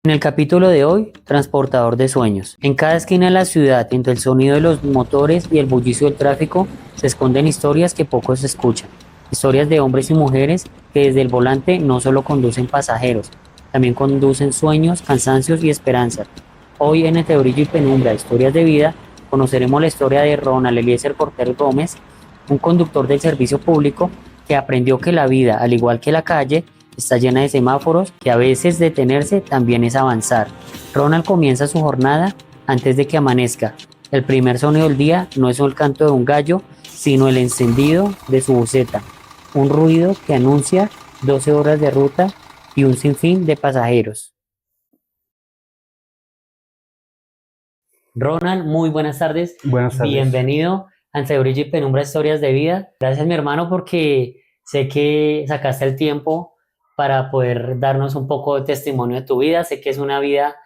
En el capítulo de hoy, transportador de sueños. En cada esquina de la ciudad, entre el sonido de los motores y el bullicio del tráfico, se esconden historias que pocos escuchan. Historias de hombres y mujeres que desde el volante no solo conducen pasajeros, también conducen sueños, cansancios y esperanzas. Hoy en Entre Brillo y Penumbra, Historias de Vida, conoceremos la historia de Ronald Eliezer Porter Gómez, un conductor del servicio público que aprendió que la vida, al igual que la calle, está llena de semáforos, que a veces detenerse también es avanzar. Ronald comienza su jornada antes de que amanezca. El primer sonido del día no es el canto de un gallo, sino el encendido de su buceta, un ruido que anuncia 12 horas de ruta y un sinfín de pasajeros. Ronald, muy buenas tardes. Buenas tardes. Bienvenido a Entre Brillo y Penumbra, Historias de Vida. Gracias, mi hermano, porque sé que sacaste el tiempo para poder darnos un poco de testimonio de tu vida. Sé que es una vida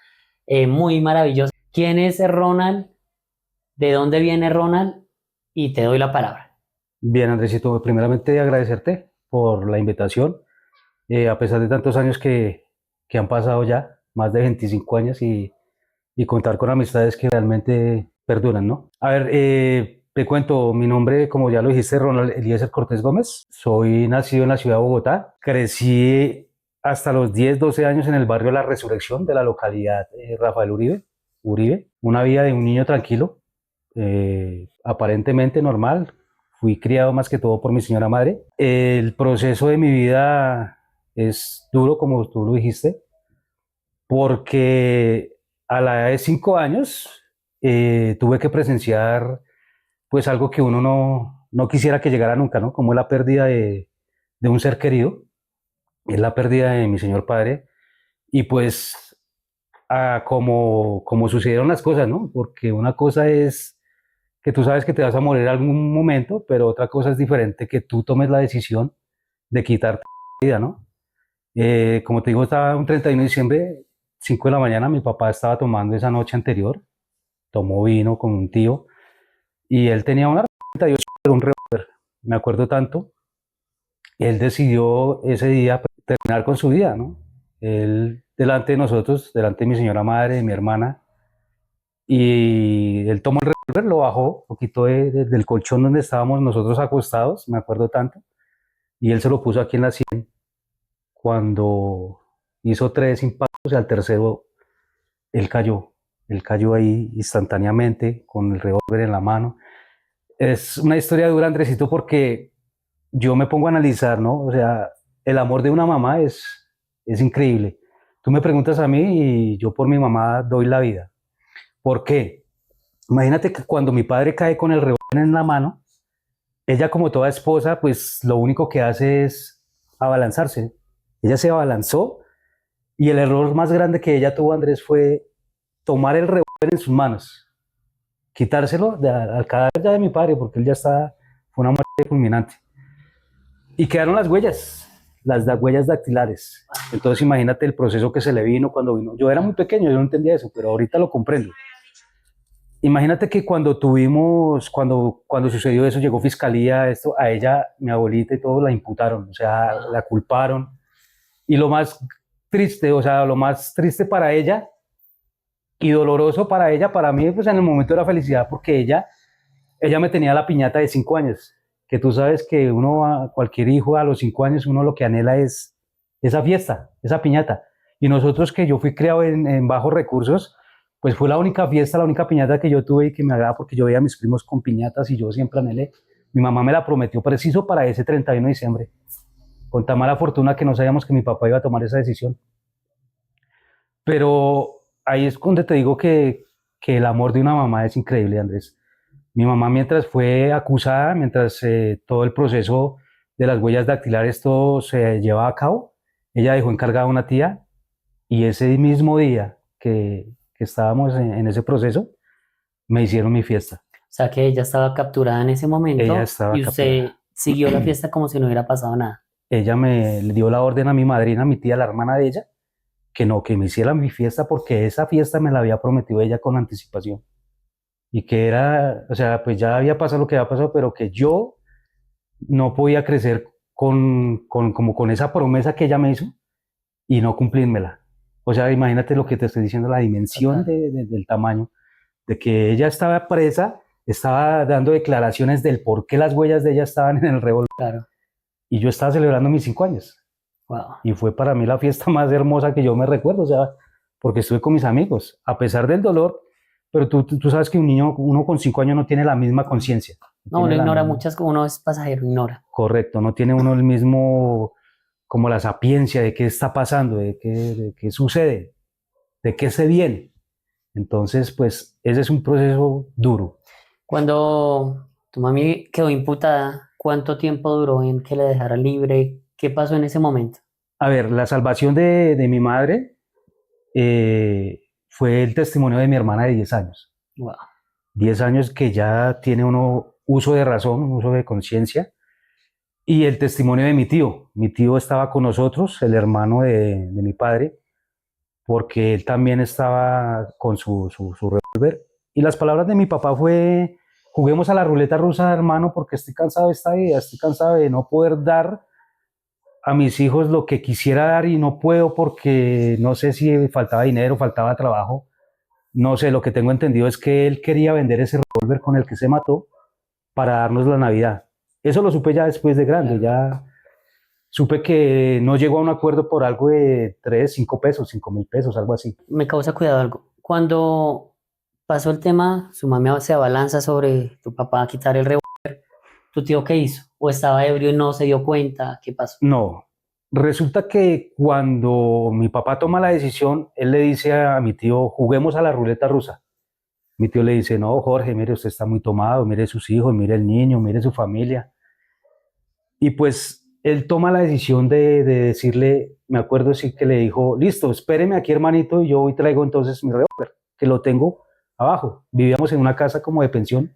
muy maravillosa. ¿Quién es Ronald? ¿De dónde viene Ronald? Y te doy la palabra. Bien, Andresito, primeramente agradecerte por la invitación, a pesar de tantos años que han pasado ya, más de 25 años, y contar con amistades que realmente perduran, ¿no? A ver, te cuento, mi nombre, como ya lo dijiste, Ronald Eliezer Cortés Gómez. Soy nacido en la ciudad de Bogotá. Crecí hasta los 10, 12 años en el barrio La Resurrección de la localidad Rafael Uribe. Una vida de un niño tranquilo, aparentemente normal. Fui criado más que todo por mi señora madre. El proceso de mi vida es duro, como tú lo dijiste, porque a la edad de 5 años tuve que presenciar pues algo que uno no quisiera que llegara nunca, ¿no? Como la pérdida de un ser querido, es la pérdida de mi señor padre, y pues como sucedieron las cosas, ¿no? Porque una cosa es que tú sabes que te vas a morir en algún momento, pero otra cosa es diferente que tú tomes la decisión de quitarte la vida, ¿no? Como te digo, estaba un 31 de diciembre, 5 de la mañana, mi papá estaba tomando esa noche anterior, tomó vino con un tío, y él tenía una 38, un revólver, me acuerdo tanto. Él decidió ese día terminar con su vida, ¿no? Él delante de nosotros, delante de mi señora madre, de mi hermana, y él tomó el revólver, lo bajó un poquito del colchón donde estábamos nosotros acostados, me acuerdo tanto, y él se lo puso aquí en la sien. Cuando hizo 3 impactos y al tercero él cayó, él cayó ahí instantáneamente con el revólver en la mano. Es una historia dura, Andresito, porque yo me pongo a analizar, ¿no? O sea, el amor de una mamá es increíble. Tú me preguntas a mí y yo por mi mamá doy la vida. ¿Por qué? Imagínate que cuando mi padre cae con el revólver en la mano, ella como toda esposa, pues lo único que hace es abalanzarse. Ella se abalanzó y el error más grande que ella tuvo, Andrés, fue tomar el revólver en sus manos, quitárselo al cadáver ya de mi padre, porque él ya estaba, fue una muerte fulminante. Y quedaron las huellas dactilares. Entonces imagínate el proceso que se le vino cuando vino. Yo era muy pequeño, yo no entendía eso, pero ahorita lo comprendo. Imagínate que cuando sucedió eso, llegó fiscalía, esto, a ella, mi abuelita y todo la imputaron, o sea, la culparon. Y lo más triste, o sea, lo más triste para ella y doloroso para ella, para mí, pues en el momento de la felicidad, porque ella me tenía la piñata de 5 años, que tú sabes que uno, cualquier hijo a los 5 años, uno lo que anhela es esa fiesta, esa piñata. Y nosotros que yo fui criado en bajos recursos, pues fue la única fiesta, la única piñata que yo tuve y que me agrada porque yo veía a mis primos con piñatas y yo siempre anhelé. Mi mamá me la prometió preciso para ese 31 de diciembre. Con tan mala fortuna que no sabíamos que mi papá iba a tomar esa decisión. Pero ahí es donde te digo que el amor de una mamá es increíble, Andrés. Mi mamá, mientras fue acusada, mientras todo el proceso de las huellas dactilares todo se llevaba a cabo, ella dejó encargada a una tía y ese mismo día que estábamos en ese proceso, me hicieron mi fiesta. O sea que ella estaba capturada en ese Ella momento estaba y usted capturada. siguió la fiesta como si no hubiera pasado nada. Ella me le dio la orden a mi madrina, a mi tía, la hermana de ella, que no, que me hiciera mi fiesta porque esa fiesta me la había prometido ella con anticipación. Y que era, o sea, pues ya había pasado lo que había pasado, pero que yo no podía crecer como con esa promesa que ella me hizo y no cumplírmela. O sea, imagínate lo que te estoy diciendo, la dimensión Total. del tamaño, de que ella estaba presa, estaba dando declaraciones del por qué las huellas de ella estaban en el revólver, Claro. y yo estaba celebrando mis 5 años. Wow. Y fue para mí la fiesta más hermosa que yo me recuerdo, o sea, porque estuve con mis amigos, a pesar del dolor, pero tú sabes que un niño, uno con 5 años no tiene la misma conciencia, no No, tiene uno la ignora misma, muchas, uno es pasajero, ignora. correcto, no tiene uno el mismo, como la sapiencia de qué está pasando, de qué sucede, de qué se viene. Entonces, pues, ese es un proceso duro. Cuando tu mami quedó imputada, ¿cuánto tiempo duró en que le dejara libre? ¿Qué pasó en ese momento? A ver, la salvación de mi madre fue el testimonio de mi hermana de 10 años. Wow. 10 años que ya tiene uno uso de razón, un uso de conciencia, y el testimonio de mi tío. Mi tío estaba con nosotros, el hermano de mi padre, porque él también estaba con su revólver. Y las palabras de mi papá fue, juguemos a la ruleta rusa, hermano, porque estoy cansado de esta vida, estoy cansado de no poder dar a mis hijos lo que quisiera dar y no puedo porque no sé si faltaba dinero, faltaba trabajo. No sé, lo que tengo entendido es que él quería vender ese revólver con el que se mató para darnos la Navidad. Eso lo supe ya después de grande, Claro. ya supe que no llegó a un acuerdo por algo de 3, 5 pesos, 5.000 pesos, algo así. Me causa cuidado algo. Cuando pasó el tema, su mami se abalanza sobre tu papá a quitar el revólver. ¿Tu tío qué hizo? ¿O estaba ebrio y no se dio cuenta? ¿Qué pasó? No, resulta que cuando mi papá toma la decisión, él le dice a mi tío, juguemos a la ruleta rusa. Mi tío le dice, no, Jorge, mire, usted está muy tomado, mire sus hijos, mire el niño, mire su familia. Y pues él toma la decisión de decirle, me acuerdo sí que le dijo, listo, espéreme aquí hermanito y yo hoy traigo entonces mi revólver, que lo tengo abajo. Vivíamos en una casa como de pensión,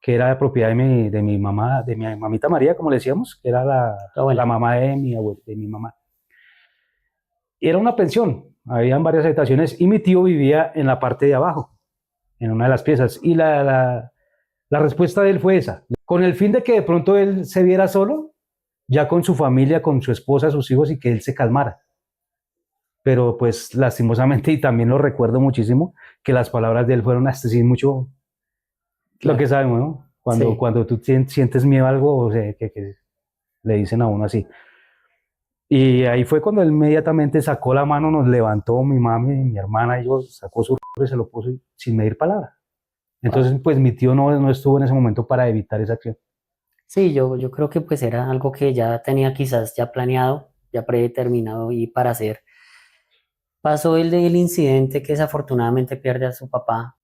que era de propiedad de mi mamá, de mi mamita María, como le decíamos, que era Tu la abuela. mamá de mi mamá. Y era una pensión, habían varias habitaciones y mi tío vivía en la parte de abajo, en una de las piezas. Y la respuesta de él fue esa, con el fin de que de pronto él se viera solo, ya con su familia, con su esposa, sus hijos, y que él se calmara. Pero pues lastimosamente, y también lo recuerdo muchísimo, que las palabras de él fueron hasta sí mucho lo que Claro. sabemos, ¿no? Cuando, Sí. cuando tú sientes miedo a algo, o sea, que le dicen a uno así. Y ahí fue cuando él inmediatamente sacó la mano, nos levantó mi mami, mi hermana y yo, sacó su rifle, se lo puso sin medir palabra. Wow. Entonces, pues mi tío no estuvo en ese momento para evitar esa acción. Sí, yo creo que pues era algo que ya tenía quizás ya planeado, ya predeterminado y para hacer. Pasó el incidente que desafortunadamente pierde a su papá.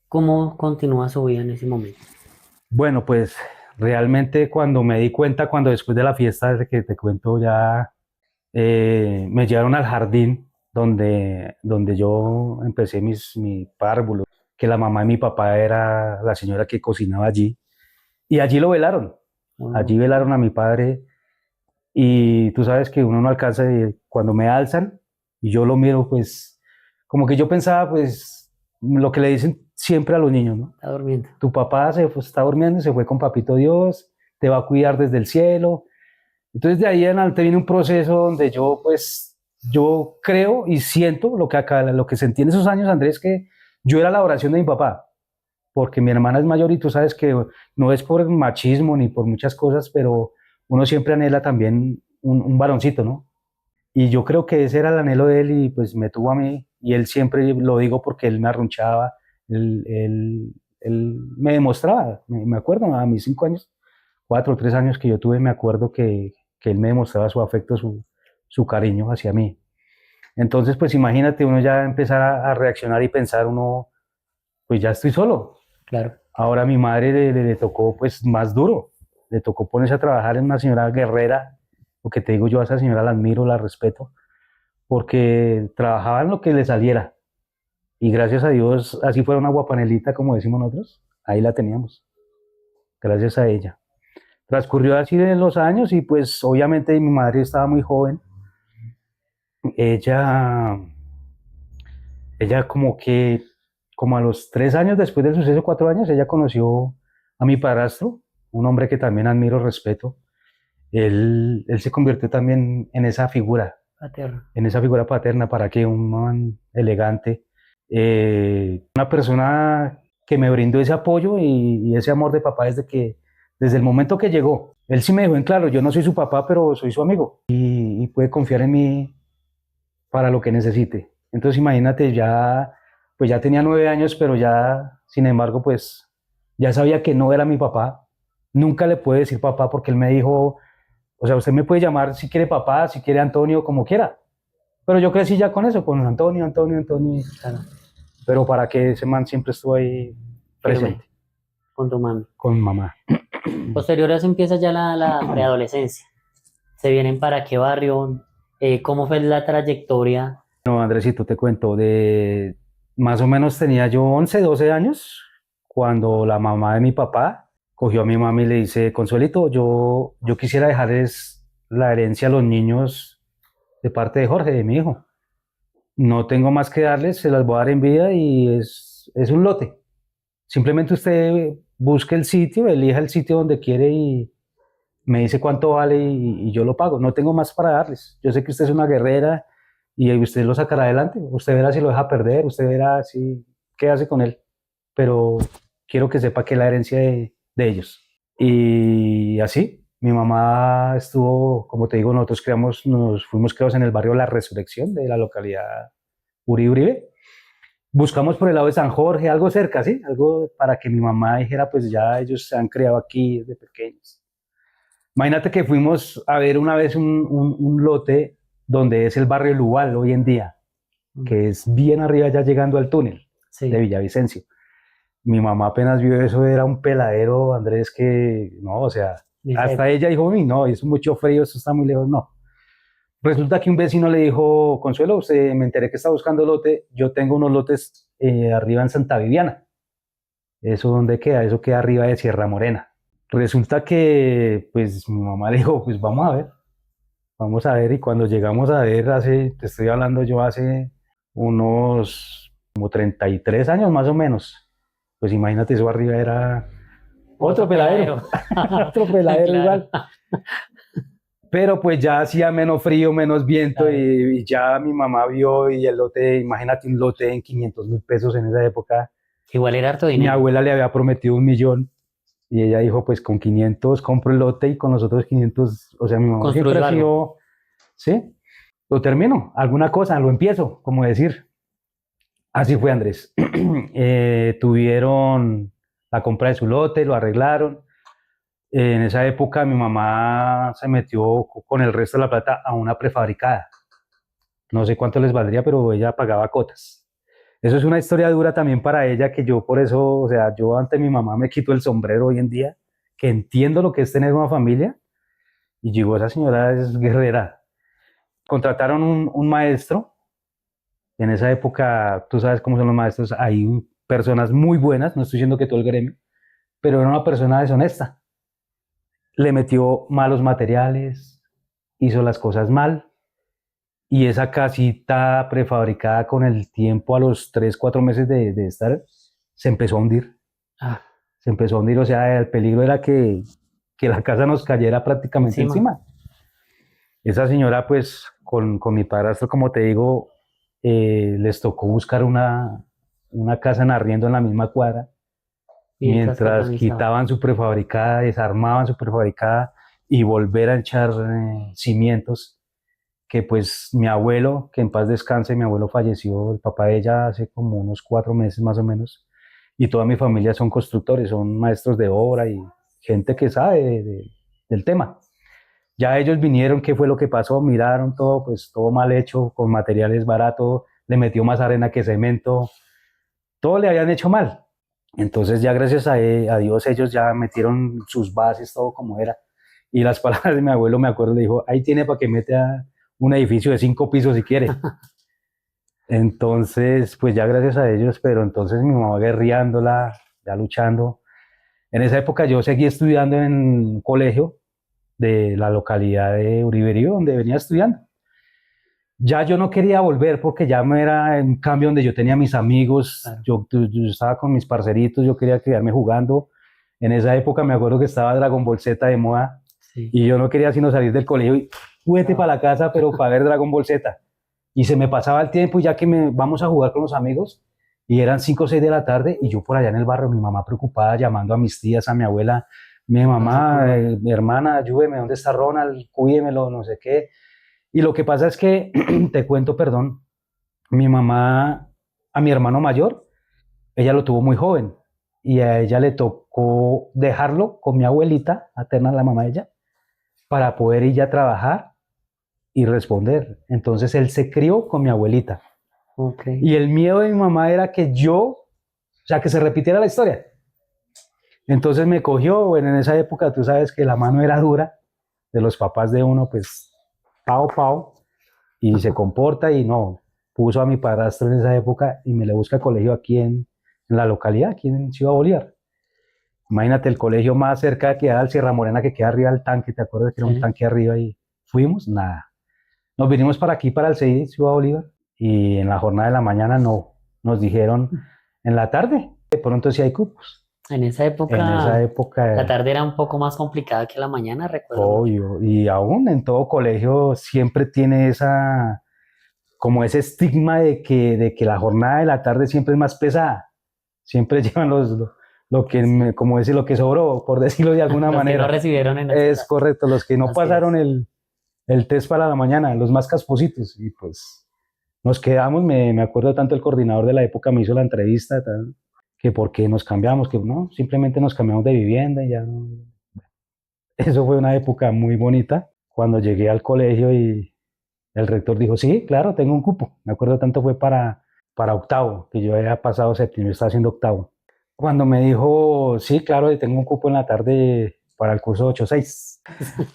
¿Cómo continúa su vida en ese momento? Bueno, pues realmente cuando me di cuenta, cuando después de la fiesta de que te cuento ya, me llevaron al jardín donde yo empecé mi párvulo, que la mamá de mi papá era la señora que cocinaba allí, y allí lo velaron. Allí Ok. velaron a mi padre y tú sabes que uno no alcanza, cuando me alzan y yo lo miro, pues como que yo pensaba, pues lo que le dicen siempre a los niños, ¿no? Está durmiendo. Tu papá está durmiendo y se fue con Papito Dios, te va a cuidar desde el cielo. Entonces de ahí en adelante viene un proceso donde yo, pues, yo creo y siento lo que sentí en esos años, Andrés, que yo era la oración de mi papá, porque mi hermana es mayor y tú sabes que no es por machismo ni por muchas cosas, pero uno siempre anhela también un varoncito, ¿no? Y yo creo que ese era el anhelo de él y pues me tuvo a mí y él siempre, lo digo porque él me arrunchaba, él me demostraba, me acuerdo a mis 5 años, 4 o 3 años que yo tuve, me acuerdo que él me demostraba su afecto, su cariño hacia mí. Entonces, pues imagínate uno ya empezar a reaccionar y pensar uno, pues ya estoy solo. Claro. Ahora a mi madre le tocó pues más duro, le tocó ponerse a trabajar en una señora guerrera, lo que te digo yo a esa señora la admiro, la respeto, porque trabajaba en lo que le saliera. Y gracias a Dios, así fuera una guapanelita, como decimos nosotros, ahí la teníamos, gracias a ella. Transcurrió así de los años y pues obviamente mi madre estaba muy joven. Ella, ella como a los 3 años después del suceso, 4 años, ella conoció a mi padrastro, un hombre que también admiro, respeto. Él se convirtió también en esa figura. Paterno. en esa figura paterna, para que un man elegante, una persona que me brindó ese apoyo y ese amor de papá desde el momento que llegó. Él sí me dejó en claro, yo no soy su papá, pero soy su amigo y puede confiar en mí para lo que necesite. Entonces imagínate, pues ya tenía 9 años, pero ya, sin embargo, pues ya sabía que no era mi papá. Nunca le pude decir papá porque él me dijo, o sea, usted me puede llamar si quiere papá, si quiere Antonio, como quiera. Pero yo crecí ya con eso, con Antonio, Antonio, Antonio. Claro. Pero para que ese man siempre estuvo ahí presente. Firme, con tu mami. Con mamá. Posterior a eso empieza ya la preadolescencia. ¿Se vienen para qué barrio? ¿Cómo fue la trayectoria? No, Andresito, te cuento, de más o menos tenía yo 11, 12 años cuando la mamá de mi papá cogió a mi mami y le dice, Consuelito, yo quisiera dejarles la herencia a los niños de parte de Jorge, de mi hijo. No tengo más que darles, se las voy a dar en vida y es un lote. Simplemente usted busque el sitio, elija el sitio donde quiere y me dice cuánto vale y yo lo pago. No tengo más para darles. Yo sé que usted es una guerrera y usted lo sacará adelante. Usted verá si lo deja perder, usted verá si qué hace con él. Pero quiero que sepa que es la herencia de ellos. Y así, mi mamá estuvo, como te digo, nos fuimos criados en el barrio La Resurrección de la localidad Uribe. Buscamos por el lado de San Jorge, algo cerca, ¿sí? Algo para que mi mamá dijera, pues ya ellos se han criado aquí desde pequeños. Imagínate que fuimos a ver una vez un lote donde es el barrio Lubal hoy en día, que es bien arriba ya llegando al túnel Sí. de Villavicencio. Mi mamá apenas vio eso, era un peladero, Andrés, que no, o sea, hasta ella dijo, no, es mucho frío, eso está muy lejos, no. Resulta que un vecino le dijo, Consuelo, usted me enteré que está buscando lote, yo tengo unos lotes arriba en Santa Viviana. ¿Eso dónde queda? Eso queda arriba de Sierra Morena. Resulta que, pues, mi mamá le dijo, pues vamos a ver, y cuando llegamos a ver, te estoy hablando yo hace unos como 33 años más o menos, pues imagínate, eso arriba era otro peladero, otro peladero claro. Igual. Pero pues ya hacía menos frío, menos viento claro. y ya mi mamá vio y el lote, imagínate un lote en 500.000 pesos en esa época. Igual era harto dinero. Mi abuela le había prometido 1.000.000 y ella dijo, pues con 500 compro el lote y con los otros 500, o sea, mi mamá siempre ha sido, ¿sí? Lo termino, alguna cosa, lo empiezo, como decir. Así fue, Andrés. Tuvieron la compra de su lote, lo arreglaron. En esa época mi mamá se metió con el resto de la plata a una prefabricada. No sé cuánto les valdría, pero ella pagaba cotas. Eso es una historia dura también para ella, que yo por eso, o sea, yo ante mi mamá me quito el sombrero hoy en día, que entiendo lo que es tener una familia, y digo, esa señora es guerrera. Contrataron un maestro, en esa época, tú sabes cómo son los maestros, hay personas muy buenas, no estoy diciendo que todo el gremio, pero era una persona deshonesta. Le metió malos materiales, hizo las cosas mal, y esa casita prefabricada con el tiempo, a los 3, 4 meses de estar, se empezó a hundir. Se empezó a hundir, o sea, el peligro era que la casa nos cayera prácticamente encima. Esa señora, pues, con mi padrastro, como te digo, les tocó buscar una casa en arriendo en la misma cuadra, mientras quitaban su prefabricada, desarmaban su prefabricada y volver a echar cimientos. Que pues mi abuelo, que en paz descanse, mi abuelo falleció, el papá de ella hace como unos 4 meses más o menos, y toda mi familia son constructores, son maestros de obra y gente que sabe del tema. Ya ellos vinieron, qué fue lo que pasó, miraron todo, pues todo mal hecho, con materiales baratos, le metió más arena que cemento, todo le habían hecho mal. Entonces ya gracias a Dios ellos ya metieron sus bases, todo como era. Y las palabras de mi abuelo, me acuerdo, le dijo, ahí tiene para que meta un edificio de 5 pisos si quiere. Entonces, pues ya gracias a ellos, pero entonces mi mamá guerreándola, ya luchando. En esa época yo seguí estudiando en un colegio de la localidad de Uribe, donde venía estudiando. Ya yo no quería volver porque ya me era un cambio donde yo tenía mis amigos, yo estaba con mis parceritos, yo quería quedarme jugando. En esa época me acuerdo que estaba Dragon Ball Z de moda, sí. Y yo no quería sino salir del colegio y vete para la casa, pero para ver Dragon Ball Z. Y se me pasaba el tiempo y ya que vamos a jugar con los amigos, y eran 5 o 6 de la tarde, y yo por allá en el barrio, mi mamá preocupada, llamando a mis tías, a mi abuela, mi mamá, mi hermana, ayúdeme, ¿dónde está Ronald? Cuídemelo, no sé qué. Y lo que pasa es que, te cuento, perdón, mi mamá, a mi hermano mayor, ella lo tuvo muy joven, y a ella le tocó dejarlo con mi abuelita materna, la mamá de ella, para poder ir a trabajar y responder. Entonces él se crió con mi abuelita. Okay. Y el miedo de mi mamá era que o sea, que se repitiera la historia. Entonces me cogió, bueno, en esa época tú sabes que la mano era dura de los papás de uno, pues, pao, y se comporta y no, puso a mi padrastro en esa época y me le busca colegio aquí en la localidad, aquí en Ciudad Bolívar. Imagínate el colegio más cerca que era el Sierra Morena, que queda arriba del tanque, ¿te acuerdas que era un tanque arriba? Y fuimos, nada. Nos vinimos para aquí, para el CEI, Ciudad Bolívar, y en la jornada de la mañana no, nos dijeron en la tarde, de pronto sí hay cupos. En esa En esa época, la tarde era un poco más complicada que la mañana, recuerdo mucho. obvio, y aún en todo colegio siempre tiene como ese estigma de que la jornada de la tarde siempre es más pesada, siempre llevan lo que, como decir, lo que sobró, por decirlo de alguna Los que manera. no recibieron en esa Es hora. correcto, los que no Así pasaron es. el test para la mañana, los más caspositos, y pues nos quedamos, me acuerdo tanto el coordinador de la época me hizo la entrevista, tal, que por qué nos cambiamos, que no, simplemente nos cambiamos de vivienda y ya no. Eso fue una época muy bonita, cuando llegué al colegio y el rector dijo, sí, claro, tengo un cupo. Me acuerdo tanto fue para octavo, que yo había pasado séptimo, yo estaba haciendo octavo. Cuando me dijo, sí, claro, tengo un cupo en la tarde para el curso 8-6.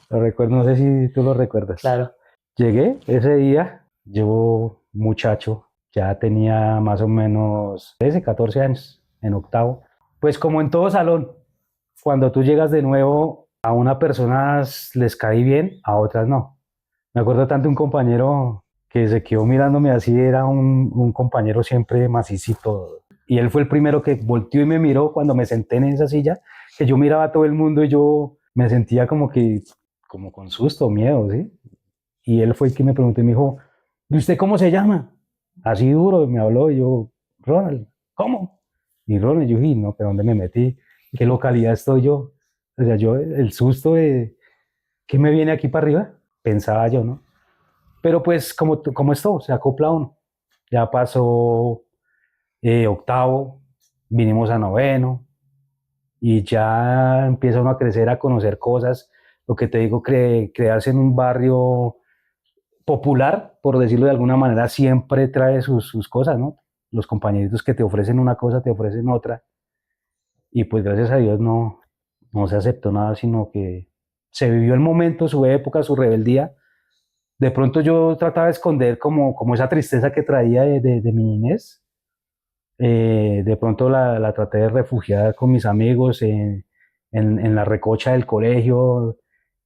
Lo recuerdo, no sé si tú lo recuerdas. Claro. Llegué ese día, yo muchacho, ya tenía más o menos 13, 14 años, en octavo. Pues como en todo salón, cuando tú llegas de nuevo, a unas personas les caí bien, a otras no. Me acuerdo tanto un compañero que se quedó mirándome así, era un compañero siempre macicito. Y él fue el primero que volteó y me miró cuando me senté en esa silla, que yo miraba a todo el mundo y yo me sentía como con susto, miedo, ¿sí? Y él fue el que me preguntó y me dijo, ¿y usted cómo se llama? Así duro, me habló y yo, Ronald, ¿cómo? Y Ronald, yo dije, no, ¿pero dónde me metí? ¿Qué localidad estoy yo? O sea, yo, el susto de, ¿qué me viene aquí para arriba? Pensaba yo, ¿no? Pero pues como es todo, se acopla uno. Ya pasó octavo, vinimos a noveno y ya empieza uno a crecer, a conocer cosas. Lo que te digo, crearse en un barrio popular, por decirlo de alguna manera, siempre trae sus cosas, ¿no? Los compañeritos que te ofrecen una cosa, te ofrecen otra. Y pues gracias a Dios no se aceptó nada, sino que se vivió el momento, su época, su rebeldía. De pronto yo trataba de esconder como esa tristeza que traía de mi niñez. De pronto la traté de refugiar con mis amigos en la recocha del colegio,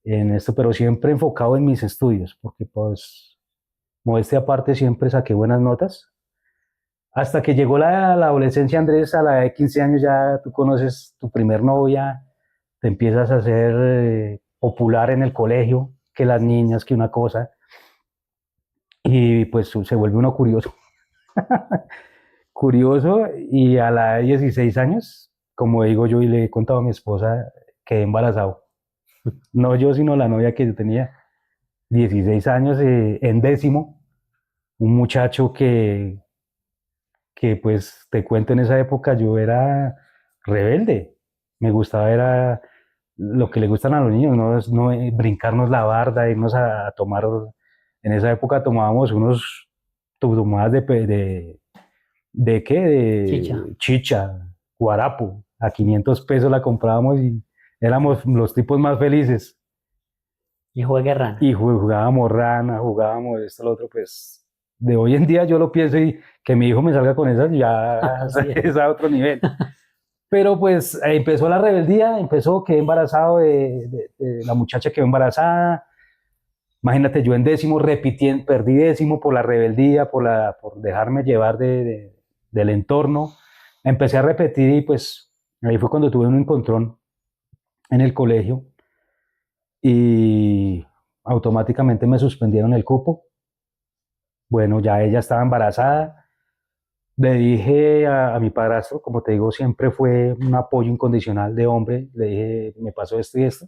en esto, pero siempre enfocado en mis estudios, porque pues, modestia aparte, siempre saqué buenas notas. Hasta que llegó la adolescencia, Andrés, a la edad de 15 años ya tú conoces tu primer novia, te empiezas a ser popular en el colegio, que las niñas, que una cosa, y pues se vuelve uno curioso. Curioso, y a la edad de 16 años, como digo yo y le he contado a mi esposa, quedé embarazado. No yo, sino la novia que yo tenía, 16 años, en décimo, un muchacho que pues te cuento en esa época yo era rebelde, me gustaba era lo que le gustan a los niños, no brincarnos la barda, irnos a tomar, en esa época tomábamos unos tomadas ¿de qué? Chicha. De chicha, guarapo, a 500 pesos la comprábamos y éramos los tipos más felices. Y juegue rana. Y jugábamos rana, jugábamos esto, lo otro, pues de hoy en día yo lo pienso y que mi hijo me salga con esas ya Así es. es a otro nivel. Pero pues empezó la rebeldía, quedé embarazado de la muchacha quedó embarazada. Imagínate, yo en décimo repitiendo, perdí décimo por la rebeldía, por dejarme llevar del entorno. Empecé a repetir y pues ahí fue cuando tuve un encontrón en el colegio y automáticamente me suspendieron el cupo. Bueno, ya ella estaba embarazada. Le dije a mi padrastro, como te digo, siempre fue un apoyo incondicional de hombre. Le dije, me pasó esto y esto.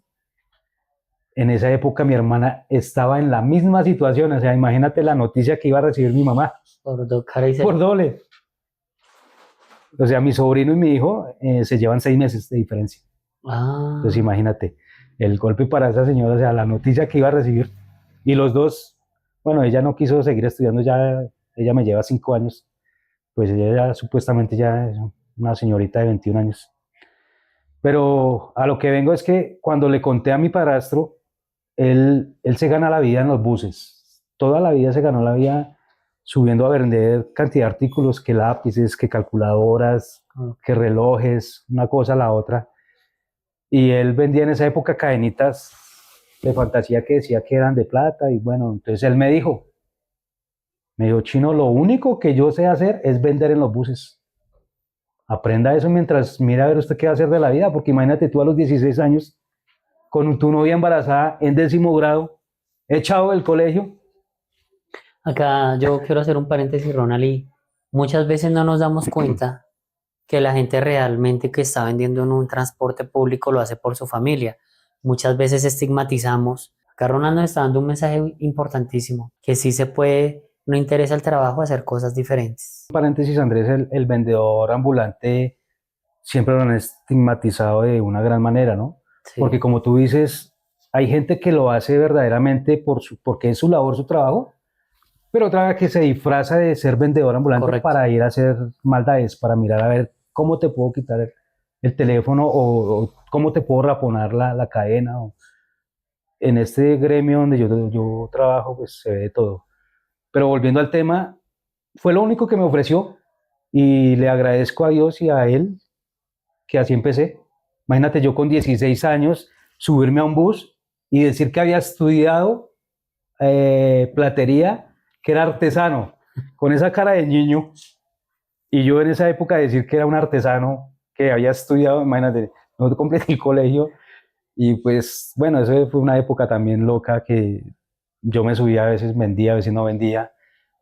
En esa época mi hermana estaba en la misma situación, o sea, imagínate la noticia que iba a recibir mi mamá, Por dos caras y por doble. O sea, mi sobrino y mi hijo se llevan 6 meses de diferencia. Entonces Ah, imagínate, el golpe para esa señora, o sea, la noticia que iba a recibir. Y los dos, bueno, ella no quiso seguir estudiando, ya ella me lleva 5 años, pues ella ya, supuestamente ya es una señorita de 21 años. Pero a lo que vengo es que cuando le conté a mi padrastro, él se gana la vida en los buses. Toda la vida se ganó la vida subiendo a vender cantidad de artículos, que lápices, que calculadoras, ah, que relojes, una cosa a la otra. Y él vendía en esa época cadenitas de fantasía que decía que eran de plata. Y bueno, entonces él me dijo, Chino, lo único que yo sé hacer es vender en los buses. Aprenda eso mientras mira a ver usted qué va a hacer de la vida, porque imagínate tú a los 16 años, con tu novia embarazada en 10.º grado, echado del colegio. acá yo quiero hacer un paréntesis, Ronald, y muchas veces no nos damos cuenta que la gente realmente que está vendiendo en un transporte público lo hace por su familia. Muchas veces estigmatizamos. Acá Ronald nos está dando un mensaje importantísimo, que sí se puede, no interesa el trabajo, hacer cosas diferentes. Paréntesis, Andrés, el vendedor ambulante siempre lo han estigmatizado de una gran manera, ¿no? Porque Sí, como tú dices, hay gente que lo hace verdaderamente porque es su labor, su trabajo, pero otra que se disfraza de ser vendedor ambulante correcto. para ir a hacer maldades, para mirar a ver cómo te puedo quitar el teléfono o cómo te puedo raponar la cadena. En este gremio donde yo trabajo, pues se ve de todo. Pero volviendo al tema, fue lo único que me ofreció y le agradezco a Dios y a él que así empecé. Imagínate yo con 16 años subirme a un bus y decir que había estudiado platería, que era artesano, con esa cara de niño, y yo en esa época decir que era un artesano que había estudiado, imagínate, no completé el colegio, y pues bueno, eso fue una época también loca que yo me subía, a veces vendía, a veces no vendía.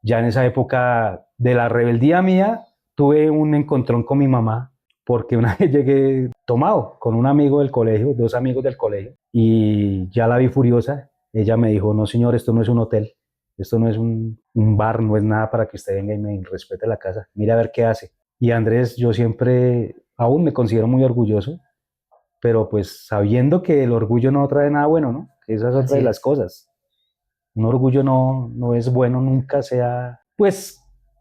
Ya en esa época de la rebeldía mía, tuve un encontrón con mi mamá, porque una vez llegué tomado con un amigo del colegio, 2 amigos del colegio, y ya la vi furiosa. Ella me dijo, no señor, esto no es un hotel, esto no es un bar, no es nada para que usted venga y me respete la casa, mira a ver qué hace. Y Andrés, yo siempre, aún me considero muy orgulloso, pero pues sabiendo que el orgullo no trae nada bueno, ¿no? Que esa es otra Así de las es. cosas. Un orgullo no es bueno, nunca sea... Pues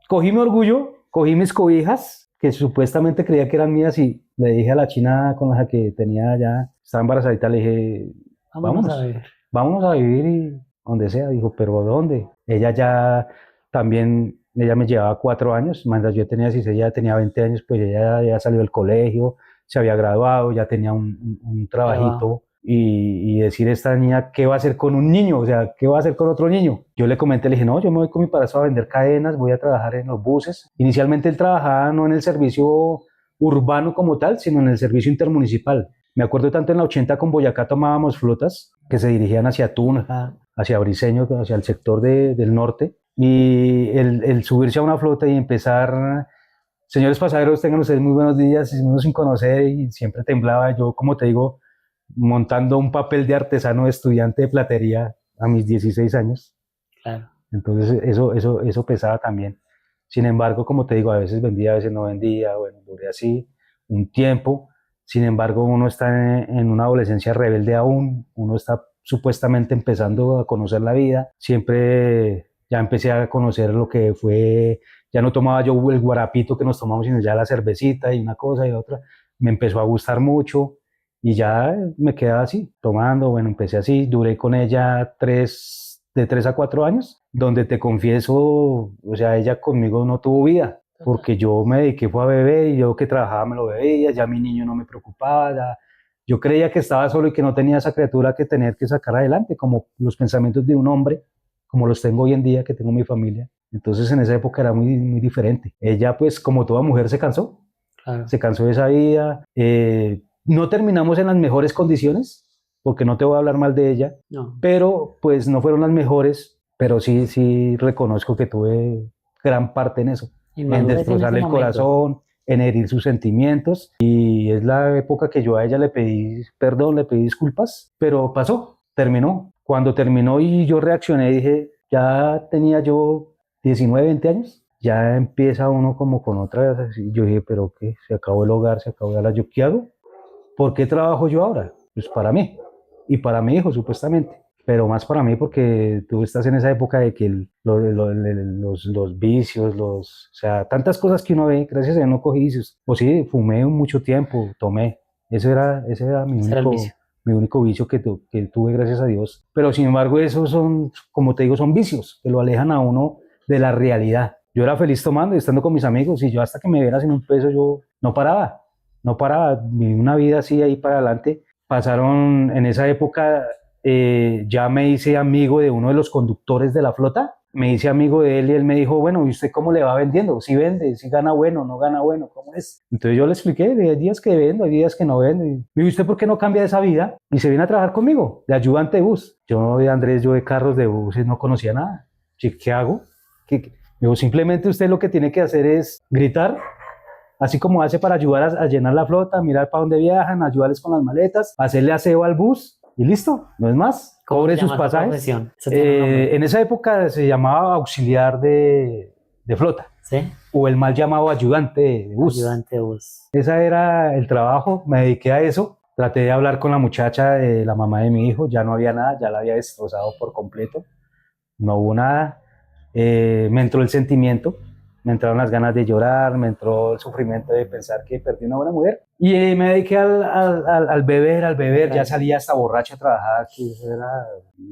cogí mi orgullo, cogí mis cobijas, que supuestamente creía que eran mías, y le dije a la china con la que tenía ya, estaba embarazadita, le dije, Vámonos a vámonos, ver. vámonos a vivir y donde sea. Dijo, pero ¿dónde? Ella ya también, ella me llevaba 4 años, mientras yo tenía 16, ella tenía 20 años, pues ella ya salió del colegio, se había graduado, ya tenía un Trabajo. trabajito, y decir esta niña, ¿qué va a hacer con un niño? O sea, ¿qué va a hacer con otro niño? Yo le comenté, le dije, no, yo me voy con mi padrastro a vender cadenas, voy a trabajar en los buses. Inicialmente él trabajaba no en el servicio urbano como tal, sino en el servicio intermunicipal. Me acuerdo tanto en la 80 con Boyacá tomábamos flotas que se dirigían hacia Tunja, hacia Briseño, hacia el sector del norte, y el subirse a una flota y empezar, señores pasajeros, tengan ustedes muy buenos días, y uno sin conocer, y siempre temblaba. Yo, como te digo, montando un papel de artesano de estudiante de platería a mis 16 años. Claro. Entonces eso pesaba también. Sin embargo, como te digo, a veces vendía, a veces no vendía, bueno, duré así un tiempo. Sin embargo, uno está en una adolescencia rebelde aún, uno está supuestamente empezando a conocer la vida. Siempre ya empecé a conocer lo que fue, ya no tomaba yo el guarapito que nos tomamos, sino ya la cervecita y una cosa y otra. Me empezó a gustar mucho y ya me quedaba así, tomando. Bueno, empecé así, duré con ella de 3 a 4 años, donde te confieso, o sea, ella conmigo no tuvo vida, Total. porque yo me dediqué fue a beber, y yo que trabajaba me lo bebía, ya mi niño no me preocupaba, ya, yo creía que estaba solo y que no tenía esa criatura que tener que sacar adelante, como los pensamientos de un hombre, como los tengo hoy en día, que tengo mi familia. Entonces en esa época era muy, muy diferente. Ella, pues como toda mujer, Claro. se cansó de esa vida. No terminamos en las mejores condiciones, porque no te voy a hablar mal de ella, No, pero pues no fueron las mejores, pero sí reconozco que tuve gran parte en eso, en inmadurez en ese destrozarle el momento. corazón, en herir sus sentimientos, y es la época que yo a ella le pedí perdón, le pedí disculpas, pero pasó, terminó. Cuando terminó y yo reaccioné, dije, ya tenía yo 19, 20 años, ya empieza uno como con otras, así, yo dije, pero ¿qué? Se acabó el hogar, se acabó la, ¿yo qué hago? ¿Por qué trabajo yo ahora? Pues para mí y para mi hijo, supuestamente. Pero más para mí porque tú estás en esa época de que los vicios, o sea, tantas cosas que uno ve, gracias a Dios no cogí vicios. O sí, fumé mucho tiempo, tomé. Ese era Ese era el vicio. mi único vicio que tuve, gracias a Dios. Pero sin embargo, esos son, como te digo, son vicios que lo alejan a uno de la realidad. Yo era feliz tomando y estando con mis amigos y yo hasta que me viera sin un peso, yo no paraba, no paraba, viví una vida así ahí para adelante. Pasaron en esa época, ya me hice amigo de uno de los conductores de la flota, me hice amigo de él y él me dijo, bueno, ¿y usted cómo le va vendiendo? ¿Si vende? ¿Si gana bueno? ¿No gana bueno? ¿Cómo es? Entonces yo le expliqué, hay días que vendo, hay días que no vendo. Y me dijo, ¿usted por qué no cambia esa vida? Y se viene a trabajar conmigo, de ayudante de bus. Yo de Andrés, yo de carros de buses no conocía nada. ¿Qué hago? Me dijo, simplemente usted lo que tiene que hacer es gritar, así como hace para ayudar a llenar la flota, mirar para dónde viajan, ayudarles con las maletas, hacerle aseo al bus y listo, no es más. ¿Cómo Cobre se sus llama esa pasajes. profesión? Eso tiene un nombre. En esa época se llamaba auxiliar de flota ¿Sí? o el mal llamado ayudante de bus. Ayudante de bus. Ese era el trabajo, me dediqué a eso. Traté de hablar con la muchacha, la mamá de mi hijo, ya no había nada, ya la había destrozado por completo, no hubo nada. Me entró el sentimiento, me entraron las ganas de llorar, me entró el sufrimiento de pensar que perdí una buena mujer. Y me dediqué al beber, ya salía hasta borracho a trabajar, que eso era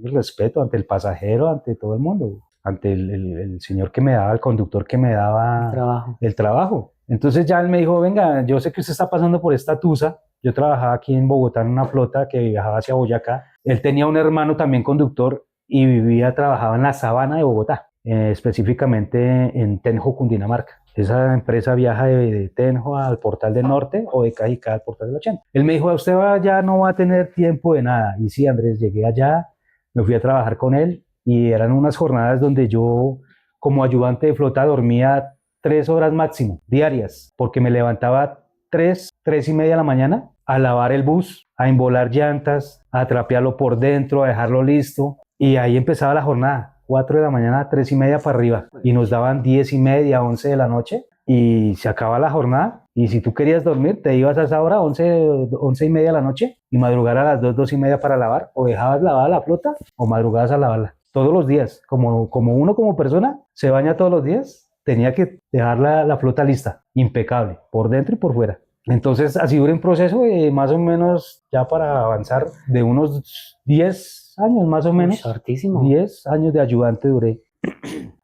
el respeto ante el pasajero, ante todo el mundo, ante el señor que me daba, el conductor que me daba Trabajo. el trabajo. Entonces ya él me dijo, venga, yo sé que usted está pasando por esta tusa. Yo trabajaba aquí en Bogotá en una flota que viajaba hacia Boyacá. Él tenía un hermano también conductor y trabajaba en la sabana de Bogotá, específicamente en Tenjo, Cundinamarca. Esa empresa viaja de Tenjo al Portal del Norte o de Cajicá al Portal del 80. Él me dijo, usted ya no va a tener tiempo de nada. Y sí, Andrés, llegué allá, me fui a trabajar con él y eran unas jornadas donde yo, como ayudante de flota, dormía 3 horas máximo diarias, porque me levantaba 3:30 de la mañana a lavar el bus, a embolar llantas, a trapearlo por dentro, a dejarlo listo, y ahí empezaba la jornada, 4 de la mañana, 3:30 para arriba, y nos daban 10:30, 11 de la noche, y se acaba la jornada, y si tú querías dormir, te ibas a esa hora, 11:30 de la noche, y madrugar a las 2:30 para lavar, o dejabas lavada la flota, o madrugabas a lavarla, todos los días, como uno como persona, se baña todos los días, tenía que dejar la flota lista, impecable, por dentro y por fuera. Entonces, así duré un proceso de más o menos, ya para avanzar, de unos 10 años más o menos. Hartísimo. 10 años de ayudante duré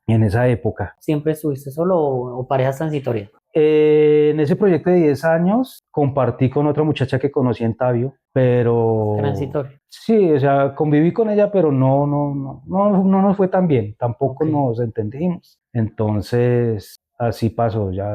en esa época. ¿Siempre estuviste solo o parejas transitorias? En ese proyecto de 10 años compartí con otra muchacha que conocí en Tabio, pero... Transitorio. Sí, o sea, conviví con ella, pero no nos fue tan bien, tampoco nos entendimos. Entonces, así pasó, ya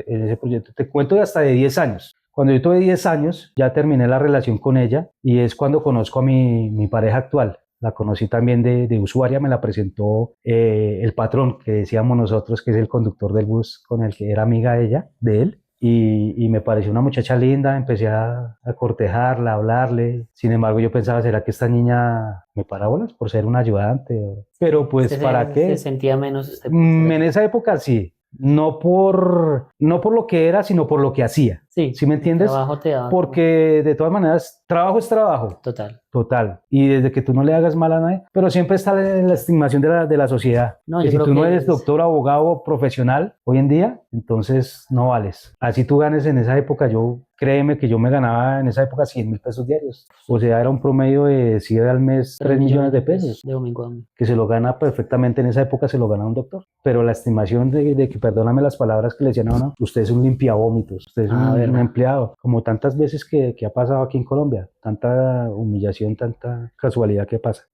en ese proyecto. Te cuento de hasta de 10 años. Cuando yo tuve 10 años, ya terminé la relación con ella y es cuando conozco a mi pareja actual. La conocí también de usuaria, me la presentó el patrón que decíamos nosotros, que es el conductor del bus con el que era amiga ella, de él. Y me pareció una muchacha linda, empecé a cortejarla, a hablarle. Sin embargo, yo pensaba, ¿será que esta niña me para bolas por ser un ayudante? Pero pues, ¿para qué? ¿Se sentía menos usted? En esa época sí, no por lo que era, sino por lo que hacía. Sí, ¿Sí me entiendes? Trabajo te da. Porque de todas maneras, trabajo es trabajo. Total. Total. Y desde que tú no le hagas mal a nadie, pero siempre está la estimación de la sociedad. No, que yo si creo tú no que eres doctor, abogado, profesional hoy en día, entonces no vales. Así tú ganes en esa época, créeme que yo me ganaba en esa época 100.000 pesos diarios. O sea, era un promedio de, si era al mes, 3 millones de pesos. De domingo a domingo. Que se lo gana perfectamente en esa época, se lo gana un doctor. Pero la estimación de que, perdóname las palabras que le decían a uno, usted es un limpiavómitos, usted es un empleado, como tantas veces que ha pasado aquí en Colombia, tanta humillación, tanta casualidad que pasa.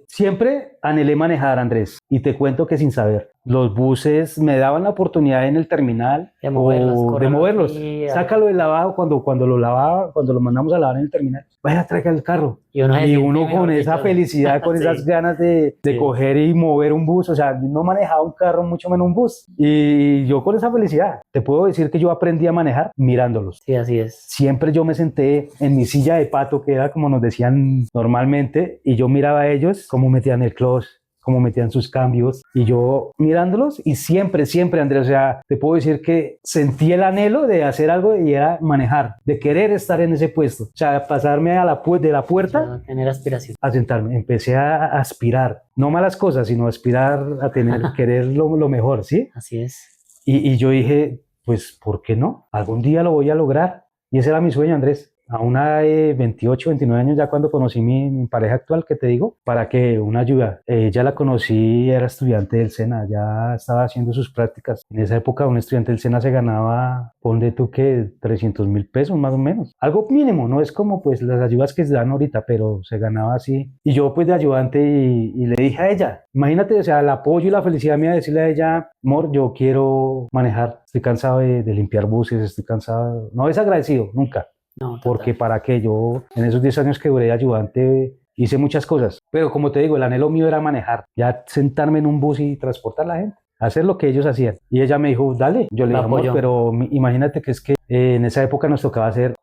Siempre anhelé manejar, Andrés, y te cuento que sin saber. Los buses me daban la oportunidad en el terminal De moverlos, de córralo moverlos. aquí, Sácalo del lavado cuando lo lavaba, cuando lo mandamos a lavar en el terminal. Vaya, traiga el carro. Y uno se Y siente, uno con mejor esa dicho, felicidad, con esas sí, ganas de sí, coger y mover un bus. O sea, yo no manejaba un carro, mucho menos un bus. Y yo con esa felicidad, te puedo decir que yo aprendí a manejar mirándolos. sí, así es. Siempre yo me senté en mi silla de pato, que era como nos decían normalmente, y yo miraba a ellos cómo metían el clutch, cómo metían sus cambios, y yo mirándolos, y siempre, siempre, Andrés, o sea, te puedo decir que sentí el anhelo de hacer algo y era manejar, de querer estar en ese puesto, o sea, pasarme de la puerta Ya tener aspiración. a sentarme, empecé a aspirar, no malas cosas, sino aspirar a tener, querer lo mejor, ¿sí? Así es. Y yo dije, pues, ¿por qué no? Algún día lo voy a lograr. Y ese era mi sueño, Andrés. A una de 28, 29 años, ya cuando conocí mi pareja actual, que te digo, para que una ayuda. Ya la conocí, era estudiante del SENA, ya estaba haciendo sus prácticas. En esa época, un estudiante del SENA se ganaba, ponle tú que 300.000 pesos más o menos. Algo mínimo, no es como pues las ayudas que se dan ahorita, pero se ganaba así. Y yo pues de ayudante y le dije a ella, imagínate, o sea, el apoyo y la felicidad mía de decirle a ella, amor, yo quiero manejar, estoy cansado de limpiar buses, estoy cansado, no desagradecido, nunca. No, Porque total. para qué, yo en esos 10 años que duré de ayudante hice muchas cosas, pero como te digo, el anhelo mío era manejar, ya sentarme en un bus y transportar a la gente, hacer lo que ellos hacían. Y ella me dijo, dale, yo le La dije, amor, apoyo. pero imagínate que es que en esa época nos tocaba hacer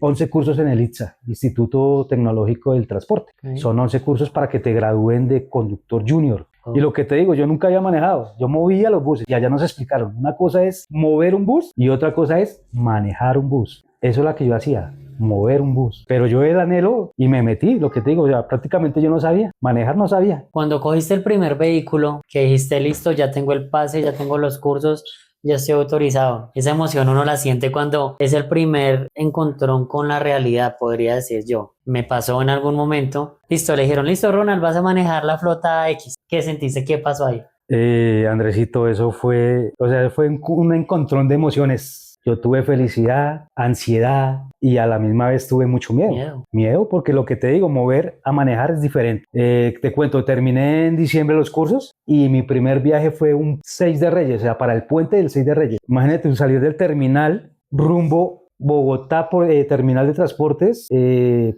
11 cursos en el ITSA, Instituto Tecnológico del Transporte. Ok. Son 11 cursos para que te gradúen de conductor junior. Y lo que te digo, yo nunca había manejado, yo movía los buses y allá nos explicaron, una cosa es mover un bus y otra cosa es manejar un bus. Eso es lo que yo hacía, mover un bus. Pero yo el anhelo y me metí, lo que te digo, ya prácticamente yo no sabía, manejar no sabía. Cuando cogiste el primer vehículo, que dijiste, listo, ya tengo el pase, ya tengo los cursos, ya estoy autorizado. Esa emoción uno la siente cuando es el primer encontrón con la realidad, podría decir yo. Me pasó en algún momento. Listo, le dijeron, listo, Ronald, vas a manejar la flota X. ¿Qué sentiste? ¿Qué pasó ahí? Andresito, eso fue, o sea, fue un encontrón de emociones. Yo tuve felicidad, ansiedad y a la misma vez tuve mucho miedo. Miedo. Miedo porque lo que te digo, mover a manejar es diferente. Te cuento, terminé en diciembre los cursos y mi primer viaje fue un 6 de Reyes, o sea, para el puente del 6 de Reyes. Imagínate, salir del terminal rumbo Bogotá por terminal de transportes,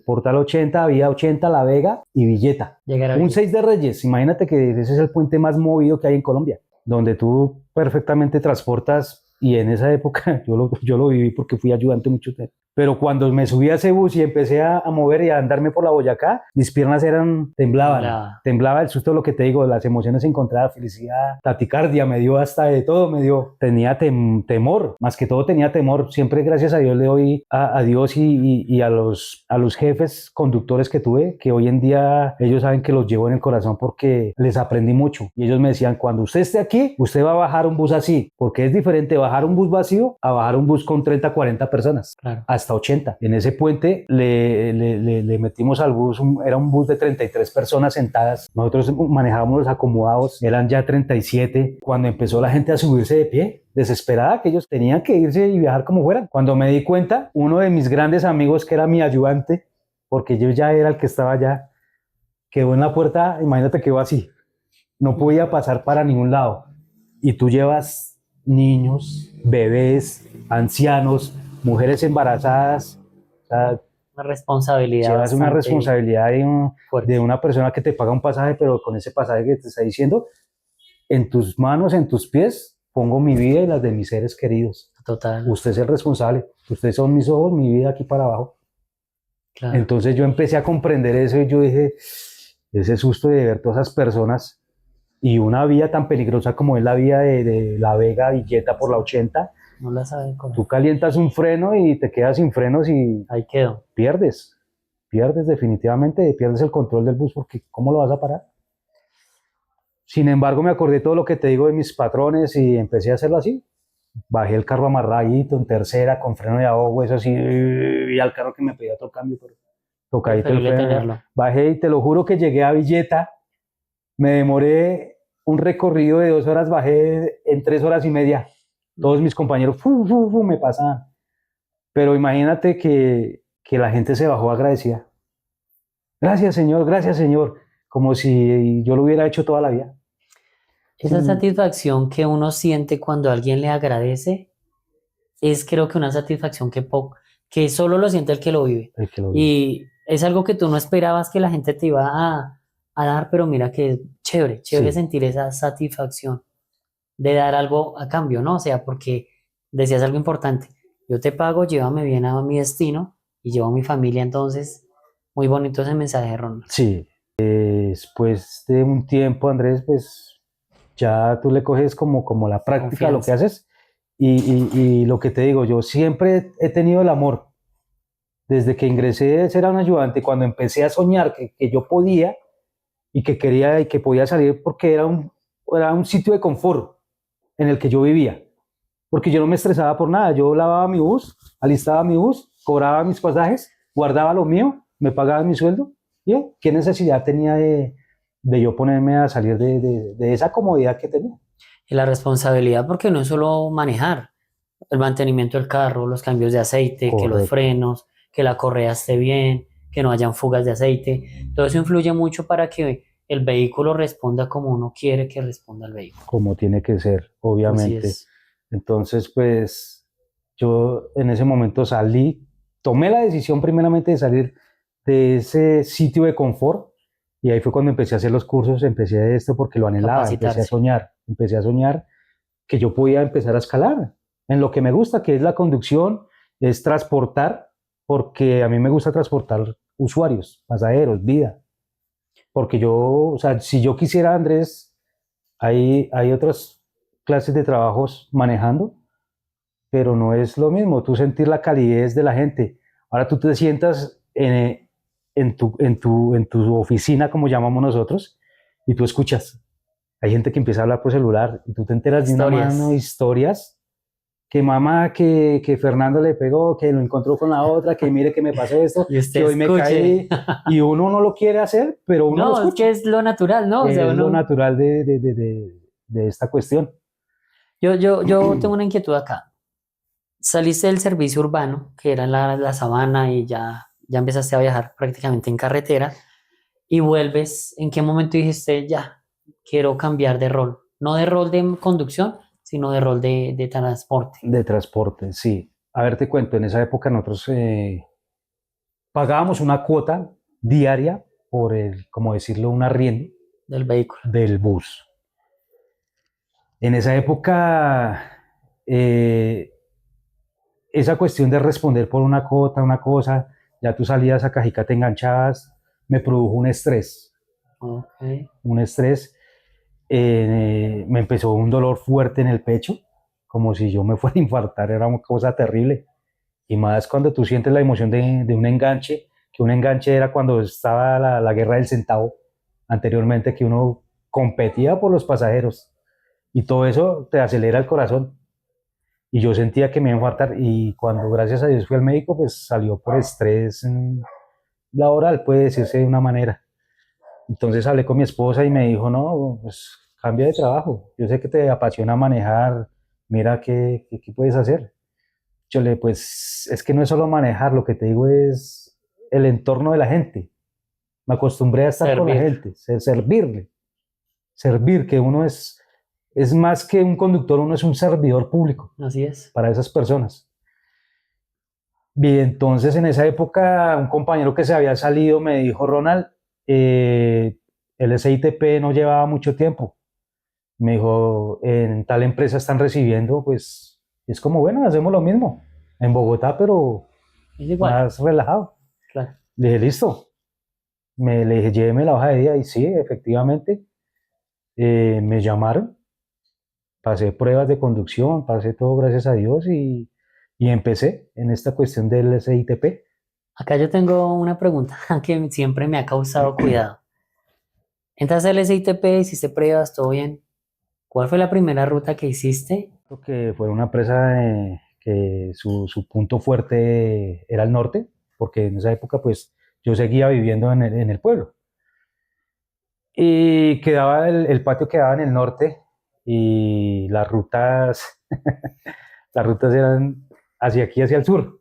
Portal 80, Vía 80, La Vega y Villeta. Llegar Un aquí. 6 de Reyes, imagínate que ese es el puente más movido que hay en Colombia, donde tú perfectamente transportas y en esa época yo lo viví porque fui ayudante mucho tiempo. Pero cuando me subí a ese bus y empecé a mover y a andarme por la Boyacá, mis piernas temblaban. Temblaba. Temblaba el susto, lo que te digo, las emociones encontradas, felicidad, taticardia, me dio hasta de todo, me dio. Tenía temor, más que todo tenía temor. Siempre gracias a Dios le doy a Dios y a los jefes conductores que tuve, que hoy en día ellos saben que los llevo en el corazón porque les aprendí mucho. Y ellos me decían, cuando usted esté aquí, usted va a bajar un bus así, porque es diferente bajar un bus vacío a bajar un bus con 30, 40 personas. Claro. Hasta 80. En ese puente le metimos al bus, era un bus de 33 personas sentadas. Nosotros manejábamos los acomodados, eran ya 37. Cuando empezó la gente a subirse de pie, desesperada, que ellos tenían que irse y viajar como fueran. Cuando me di cuenta, uno de mis grandes amigos, que era mi ayudante, porque yo ya era el que estaba allá, quedó en la puerta, imagínate, quedó así. No podía pasar para ningún lado. Y tú llevas niños, bebés, ancianos, mujeres embarazadas, o sea, Una responsabilidad llevas una bastante responsabilidad de fuerte. una persona que te paga un pasaje, pero con ese pasaje que te está diciendo, en tus manos, en tus pies, pongo mi vida y las de mis seres queridos. Total. Usted es el responsable, ustedes son mis ojos, mi vida aquí para abajo. Claro. Entonces yo empecé a comprender eso y yo dije, ese susto de ver todas esas personas y una vía tan peligrosa como es la vía de La Vega, Villeta por la 80, No la saben cómo. tú calientas un freno y te quedas sin frenos y Ahí quedó. pierdes definitivamente, pierdes el control del bus porque ¿cómo lo vas a parar? Sin embargo, me acordé todo lo que te digo de mis patrones y empecé a hacerlo así. Bajé el carro amarradito en tercera, con freno de ahogo, eso así, y al carro que me pedía otro cambio, pero tocadito el Preferible freno. tenerlo. Bajé y te lo juro que llegué a Villeta, me demoré un recorrido de 2 horas, bajé en 3 horas y media. Todos mis compañeros me pasaban. Pero imagínate que la gente se bajó agradecida. Gracias, señor, gracias, señor. como si yo lo hubiera hecho toda la vida. Esa Mm, satisfacción que uno siente cuando alguien le agradece es creo que una satisfacción que solo lo siente el que lo vive. el que lo vive. Y es algo que tú no esperabas que la gente te iba a dar, pero mira que es chévere, chévere Sí, sentir esa satisfacción de dar algo a cambio, ¿no? O sea, porque decías algo importante, yo te pago, llévame bien a mi destino y llevo a mi familia, entonces, muy bonito ese mensaje, Ronald. sí. Después de un tiempo, Andrés, pues ya tú le coges como la práctica a lo que Confianza. haces y lo que te digo, yo siempre he tenido el amor. Desde que ingresé a ser un ayudante, cuando empecé a soñar que yo podía y que quería y que podía salir porque era un sitio de confort en el que yo vivía. Porque yo no me estresaba por nada. Yo lavaba mi bus, alistaba mi bus, cobraba mis pasajes, guardaba lo mío, me pagaba mi sueldo. ¿Bien? ¿Qué necesidad tenía de yo ponerme a salir de esa comodidad que tenía? Y la responsabilidad, porque no es solo manejar, el mantenimiento del carro, los cambios de aceite, que los Correcto. frenos, que la correa esté bien, que no hayan fugas de aceite. Todo eso influye mucho para que el vehículo responda como uno quiere que responda el vehículo. Como tiene que ser, Así obviamente. es. Entonces, pues yo en ese momento salí, tomé la decisión primeramente de salir de ese sitio de confort y ahí fue cuando empecé a hacer los cursos, empecé a esto porque lo anhelaba, Capacitarse. empecé a soñar que yo podía empezar a escalar en lo que me gusta, que es la conducción, es transportar, porque a mí me gusta transportar usuarios, pasajeros, vida, porque yo, o sea, si yo quisiera, Andrés, hay otras clases de trabajos manejando, pero no es lo mismo, tú sentir la calidez de la gente. Ahora tú te sientas en tu oficina, como llamamos nosotros, y tú escuchas. Hay gente que empieza a hablar por celular y tú te enteras de una mano de Historias. historias que mamá, que Fernando le pegó, que lo encontró con la otra, que mire que me pasó esto, Y usted que hoy me escuche. caí, y uno no lo quiere hacer, pero uno lo No, es escucha. que es lo natural, ¿no? O sea, Es lo uno. natural de esta cuestión. Yo tengo una inquietud acá. Saliste del servicio urbano, que era la sabana, y ya empezaste a viajar prácticamente en carretera, y vuelves. ¿En qué momento dijiste, ya, quiero cambiar de rol? No de rol de conducción, sino de rol de transporte De transporte, sí. A ver, te cuento, en esa época nosotros pagábamos una cuota diaria por como decirlo, un arriendo del vehículo. del bus. En esa época, eh, esa cuestión de responder por una cuota, una cosa, ya tú salías a Cajica, te enganchabas, me produjo Ok. un estrés, me empezó un dolor fuerte en el pecho, como si yo me fuera a infartar, era una cosa terrible. Y más cuando tú sientes la emoción de un enganche, que un enganche era cuando estaba la guerra del centavo, anteriormente que uno competía por los pasajeros y todo eso te acelera el corazón. Y yo sentía que me iba a infartar y cuando gracias a Dios fui al médico, pues salió por estrés laboral, puede decirse de una manera. Entonces hablé con mi esposa y me dijo, no, pues cambia de trabajo, yo sé que te apasiona manejar, mira qué puedes hacer. Yo le, pues es que no es solo manejar, lo que te digo es el entorno de la gente. Me acostumbré a estar con la Servir. gente, servirle, servir, que uno es más que un conductor, uno es un servidor público Así es. para esas personas. Y entonces en esa época un compañero que se había salido me dijo, Ronald, el SITP no llevaba mucho tiempo. Me dijo, en tal empresa están recibiendo, pues es como, bueno, hacemos lo mismo en Bogotá, pero Es igual. más relajado. Claro. Le dije, listo. Le dije, lléveme la hoja de vida y sí, efectivamente, me llamaron, pasé pruebas de conducción, pasé todo gracias a Dios y empecé en esta cuestión del SITP. Acá yo tengo una pregunta que siempre me ha causado cuidado. Entraste al SITP, hiciste pruebas, todo bien. ¿Cuál fue la primera ruta que hiciste? Que fue una empresa que su punto fuerte era el norte, porque en esa época pues yo seguía viviendo en el pueblo. Y quedaba el patio quedaba en el norte y las rutas, las rutas eran hacia aquí, hacia el sur. Uy,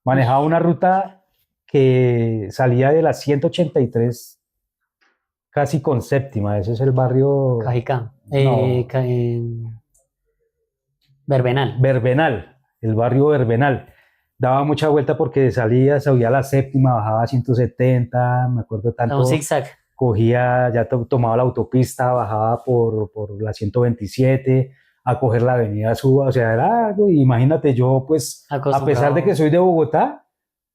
Manejaba una ruta que salía de las 183 casi con Séptima, ese es el barrio. Cajicá. No, Verbenal. Verbenal, el barrio Verbenal. Daba mucha vuelta porque salía, subía a la Séptima, bajaba a 170, me acuerdo A un tanto, zigzag. cogía, ya tomaba la autopista, bajaba por la 127 a coger la avenida Suba, o sea, era algo, imagínate yo, pues, a pesar de que Acostumbrado. soy de Bogotá,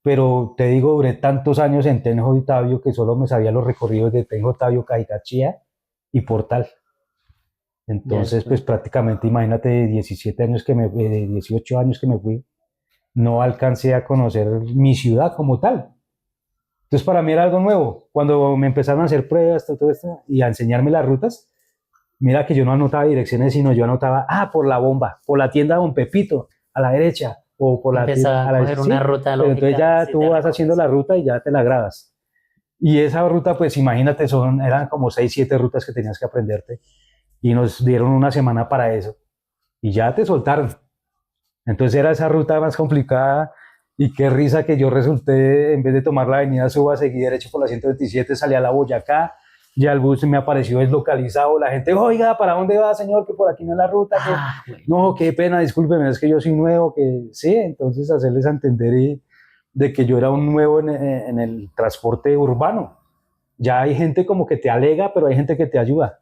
pero te digo, duré tantos años en Tenjo y Tabio que solo me sabía los recorridos de Tenjo, Tabio, Cajicachía y Portal. Ya Entonces, pues después. imagínate, 17 años 18 años que me fui, no alcancé a conocer mi ciudad como tal. Entonces, para mí era algo nuevo. Cuando me empezaron a hacer pruebas, todo esto, y a enseñarme las rutas, mira que yo no anotaba direcciones, sino yo anotaba, por la bomba, por la tienda Don Pepito, a la derecha, o por la tienda, Empezaba a coger una sí, ruta pero entonces lógica, ya si te tú vas haciendo recorres. la ruta y ya te la grabas. Y esa ruta, pues imagínate, eran como 6 7 rutas que tenías que aprenderte. Y nos dieron una semana para eso. Y ya te soltaron. Entonces era esa ruta más complicada y qué risa que yo resulté, en vez de tomar la avenida Suba, seguí derecho por la 127, salí a la Boyacá, ya el bus me apareció deslocalizado, la gente, oiga, ¿para dónde va, señor? Que por aquí no es la ruta, que Ah, güey. no, qué pena, discúlpeme, es que yo soy nuevo, que sí, entonces hacerles entender de que yo era un nuevo en el transporte urbano. Ya hay gente como que te alega, pero hay gente que te ayuda.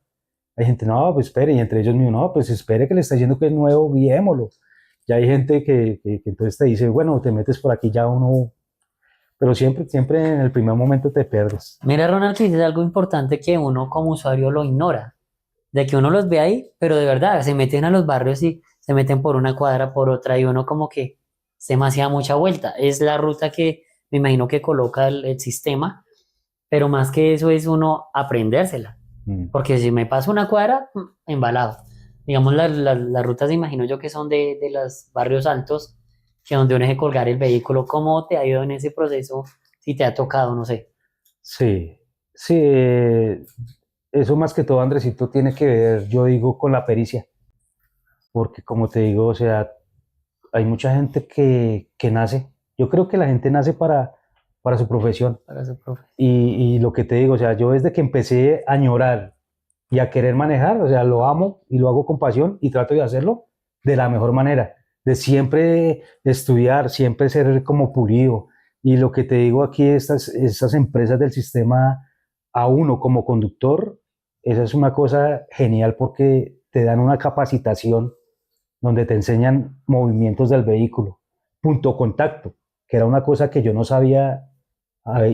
Hay gente, no, pues espere, y entre ellos mío, no, pues espere que le está diciendo que es nuevo, guiémoslo. Ya hay gente que entonces te dice, bueno, te metes por aquí ya uno, pero siempre en el primer momento te pierdes. Mira, Ronald, que dices algo importante que uno como usuario lo ignora. De que uno los ve ahí, pero de verdad, se meten a los barrios y se meten por una cuadra, por otra, y uno como que se me hacía mucha vuelta. Es la ruta que me imagino que coloca el sistema, pero más que eso es uno aprendérsela. Mm. Porque si me paso una cuadra, embalado. Digamos, las rutas, imagino yo que son de los barrios altos, que donde uno deje colgar el vehículo. ¿Cómo te ha ido en ese proceso? Si te ha tocado, no sé. Sí, sí, eso más que todo, Andresito, tiene que ver, yo digo, con la pericia, porque como te digo, o sea, hay mucha gente que nace, yo creo que la gente nace para su profesión, Para su profe. y lo que te digo, o sea, yo desde que empecé a añorar y a querer manejar, o sea, lo amo y lo hago con pasión y trato de hacerlo de la mejor manera, de siempre estudiar, siempre ser como pulido. Y lo que te digo aquí, estas empresas del sistema a uno como conductor, esa es una cosa genial porque te dan una capacitación donde te enseñan movimientos del vehículo, punto contacto, que era una cosa que yo no sabía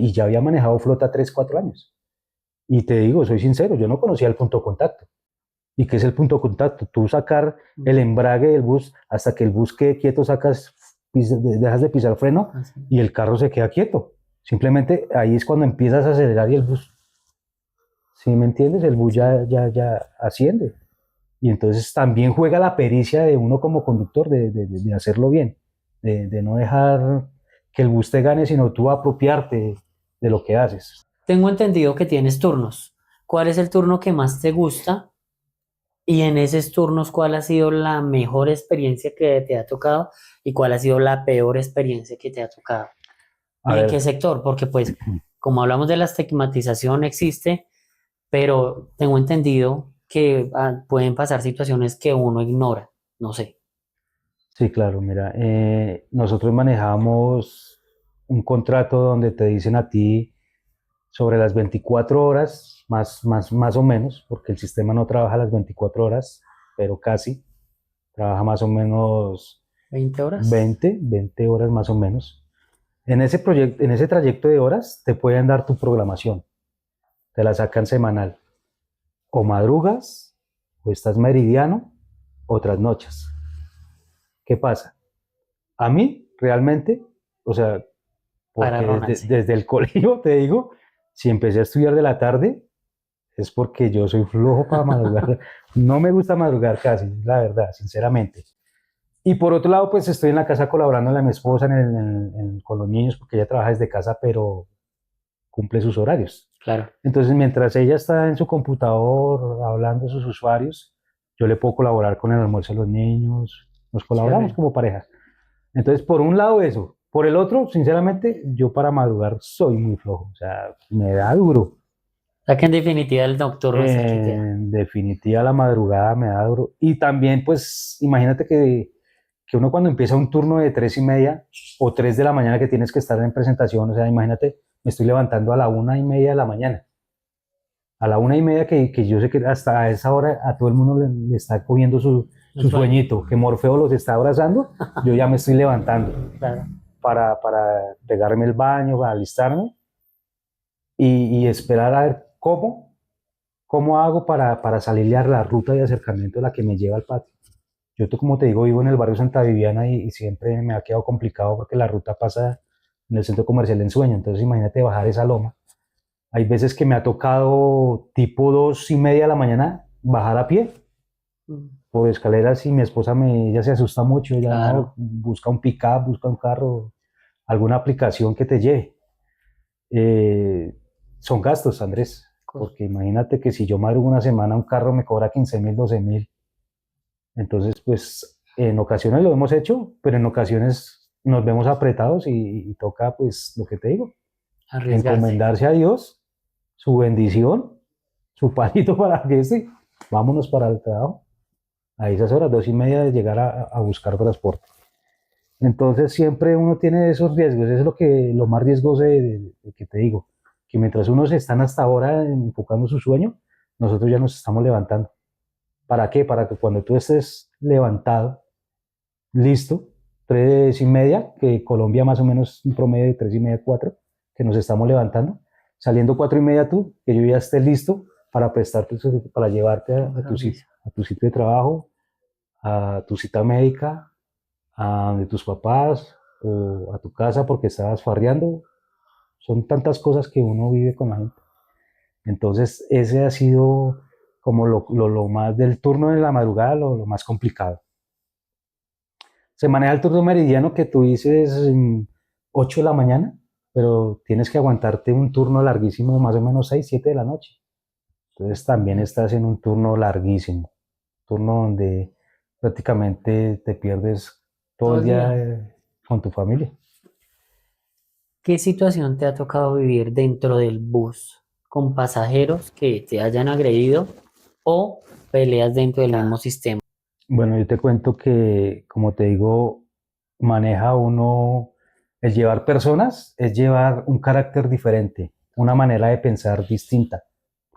y ya había manejado flota 3 4 años. Y te digo, soy sincero, yo no conocía el punto contacto. ¿Y qué es el punto contacto? Tú sacar el embrague del bus hasta que el bus quede quieto, dejas de pisar freno Así. y el carro se queda quieto. Simplemente ahí es cuando empiezas a acelerar y el bus, ¿sí me entiendes? El bus Sí. ya asciende. Y entonces también juega la pericia de uno como conductor de hacerlo bien, de no dejar que el bus te gane, sino tú apropiarte de lo que haces. Tengo entendido que tienes turnos. ¿Cuál es el turno que más te gusta? Y en esos turnos, ¿cuál ha sido la mejor experiencia que te ha tocado? ¿Y cuál ha sido la peor experiencia que te ha tocado? A ¿Y en qué ver, sector? Porque pues, como hablamos de la estigmatización, existe, pero tengo entendido que pueden pasar situaciones que uno ignora. No sé. sí, claro, mira, nosotros manejamos un contrato donde te dicen a ti sobre las 24 horas, más o menos, porque el sistema no trabaja las 24 horas, pero casi, trabaja más o menos 20 horas. 20 horas más o menos. En ese proyecto, en ese trayecto de horas te pueden dar tu programación, te la sacan semanal, o madrugas, o estás meridiano, o trasnochas. ¿Qué pasa? A mí, realmente, o sea, Para porque Ronald, sí. desde el colegio, te digo, si empecé a estudiar de la tarde, es porque yo soy flojo para madrugar. No me gusta madrugar casi, la verdad, sinceramente. Y por otro lado, pues estoy en la casa colaborando a mi esposa con los niños, porque ella trabaja desde casa, pero cumple sus horarios. Claro. Entonces, mientras ella está en su computador hablando de sus usuarios, yo le puedo colaborar con el almuerzo de los niños, nos colaboramos Chévere. como pareja. Entonces, por un lado eso. Por el otro, sinceramente, yo para madrugar soy muy flojo. O sea, me da duro. sea que en definitiva el nocturno es el que queda. En definitiva, la madrugada me da duro. Y también, pues, imagínate que uno cuando empieza un turno de 3:30 o 3 de la mañana que tienes que estar en presentación, o sea, imagínate, me estoy levantando a la 1:30 de la mañana. A la 1:30 que yo sé que hasta a esa hora a todo el mundo le está cogiendo su sueñito, que Morfeo los está abrazando, yo ya me estoy levantando Claro. para pegarme el baño, para alistarme y esperar a ver cómo hago para salirle a la ruta de acercamiento a la que me lleva al patio. Yo, como te digo, vivo en el barrio Santa Viviana y siempre me ha quedado complicado porque la ruta pasa en el centro comercial en Sueño. Entonces, imagínate bajar esa loma. Hay veces que me ha tocado tipo 2:30 de la mañana bajar a pie por escaleras y mi esposa ella se asusta mucho. Ella Claro. no, busca un pick-up, busca un carro, alguna aplicación que te lleve. Eh, Son gastos, Andrés, porque imagínate que si yo madrugo una semana, un carro me cobra 15.000, 12.000. Entonces, pues en ocasiones lo hemos hecho, pero en ocasiones nos vemos apretados y toca, pues lo que te digo, Arriesgarse. encomendarse a Dios, su bendición, su palito para que vámonos para el trabajo. A esas horas, 2:30 de llegar a buscar transporte. Entonces siempre uno tiene esos riesgos, eso es lo más riesgoso de que te digo, que mientras unos están hasta ahora enfocando su sueño, nosotros ya nos estamos levantando. ¿Para qué? Para que cuando tú estés levantado, listo, 3:30, que Colombia más o menos un promedio de 3:30, 4, que nos estamos levantando, saliendo 4:30 tú, que yo ya esté listo para prestarte, para llevarte a tu sitio de trabajo, a tu cita médica, a de tus papás o a tu casa porque estabas farreando. Son tantas cosas que uno vive con la gente. Entonces, ese ha sido como lo más del turno de la madrugada, lo más complicado. Se maneja el turno meridiano que tú dices 8 de la mañana, pero tienes que aguantarte un turno larguísimo, más o menos 6, 7 de la noche. Entonces también estás en un turno larguísimo, turno donde prácticamente te pierdes todo el día con tu familia. ¿Qué situación te ha tocado vivir dentro del bus con pasajeros que te hayan agredido o peleas dentro del mismo sistema? Bueno, yo te cuento que, como te digo, maneja uno, el llevar personas es llevar un carácter diferente, una manera de pensar distinta.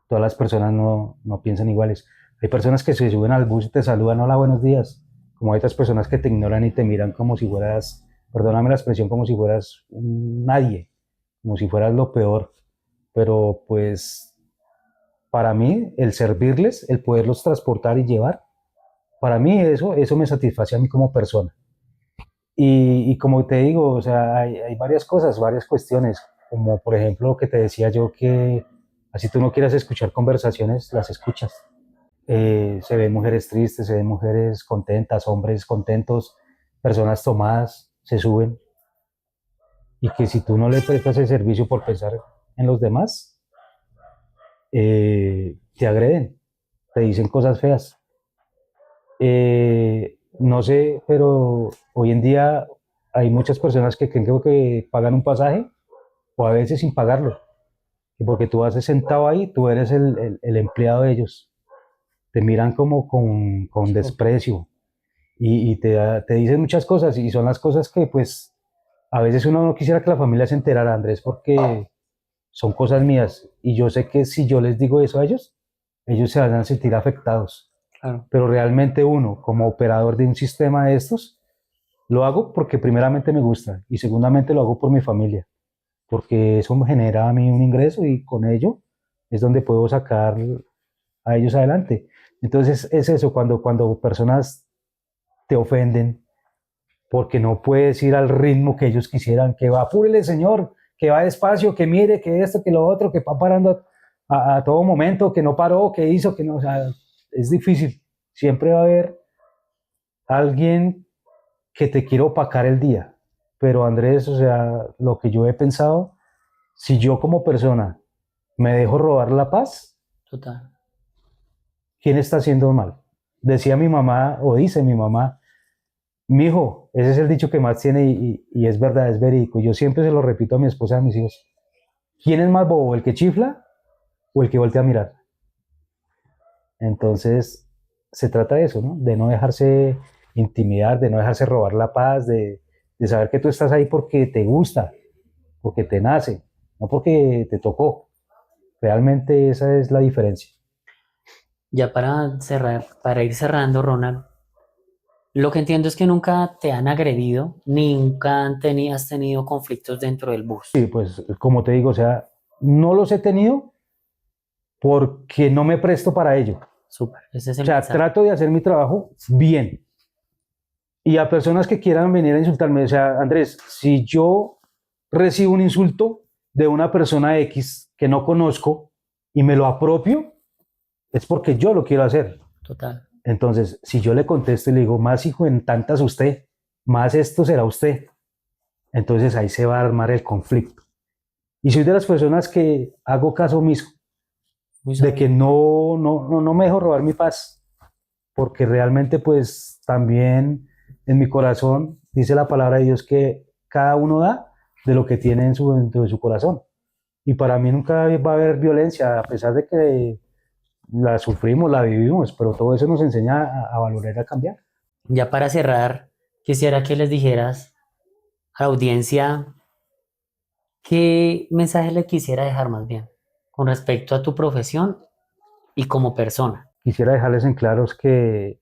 Todas las personas no piensan iguales. Hay personas que se suben al bus y te saludan, hola, buenos días, como hay otras personas que te ignoran y te miran como si fueras, perdóname la expresión, como si fueras un nadie, como si fueras lo peor. Pero pues para mí, el servirles, el poderlos transportar y llevar, para mí eso me satisface a mí como persona. Y como te digo, o sea, hay varias cosas, varias cuestiones, como por ejemplo lo que te decía yo, que así tú no quieras escuchar conversaciones, las escuchas. Se ven mujeres tristes, se ven mujeres contentas, hombres contentos, personas tomadas, se suben. Y que si tú no le prestas el servicio por pensar en los demás, te agreden, te dicen cosas feas. No sé, pero hoy en día hay muchas personas que creen que pagan un pasaje o a veces sin pagarlo. Y porque tú vas sentado ahí, tú eres el empleado de ellos. Te miran como con desprecio y te dicen muchas cosas y son las cosas que pues a veces uno no quisiera que la familia se enterara, Andrés, porque son cosas mías y yo sé que si yo les digo eso a ellos se van a sentir afectados. Claro. Pero realmente uno, como operador de un sistema de estos, lo hago porque primeramente me gusta y segundamente lo hago por mi familia, porque eso me genera a mí un ingreso y con ello es donde puedo sacar a ellos adelante. Entonces es eso, cuando personas te ofenden porque no puedes ir al ritmo que ellos quisieran, que va, apúrele señor, que va despacio, que mire, que esto, que lo otro, que va parando a todo momento, que no paró, que hizo, que no, o sea, es difícil. Siempre va a haber alguien que te quiere opacar el día. Pero Andrés, o sea, lo que yo he pensado, si yo como persona me dejo robar la paz, Total. ¿quién está haciendo mal? Decía mi mamá, o dice mi mamá, mi hijo, ese es el dicho que más tiene y es verdad, es verídico. Yo siempre se lo repito a mi esposa y a mis hijos. ¿Quién es más bobo, el que chifla o el que voltea a mirar. Entonces, se trata de eso, ¿no? De no dejarse intimidar, de no dejarse robar la paz, de saber que tú estás ahí porque te gusta, porque te nace, no porque te tocó. Realmente esa es la diferencia. Ya para cerrar, para ir cerrando, Ronald, lo que entiendo es que nunca te han agredido, ni nunca has tenido conflictos dentro del bus. Y pues, como te digo, o sea, no los he tenido porque no me presto para ello. Súper, ese es O el sea, mensaje. trato de hacer mi trabajo bien. Y a personas que quieran venir a insultarme, o sea, Andrés, si yo recibo un insulto de una persona X que no conozco y me lo apropio, es porque yo lo quiero hacer. Total. Entonces, si yo le contesto y le digo, más hijo en tantas usted, más esto será usted, entonces ahí se va a armar el conflicto. Y soy de las personas que hago caso omiso, Muy de que sabio. no me dejo robar mi paz, porque realmente pues también en mi corazón dice la palabra de Dios que cada uno da de lo que tiene dentro de su corazón. Y para mí nunca va a haber violencia, a pesar de que la sufrimos, la vivimos, pero todo eso nos enseña a valorar y a cambiar. Ya para cerrar, quisiera que les dijeras a la audiencia qué mensaje le quisiera dejar más bien con respecto a tu profesión y como persona. Quisiera dejarles en claros que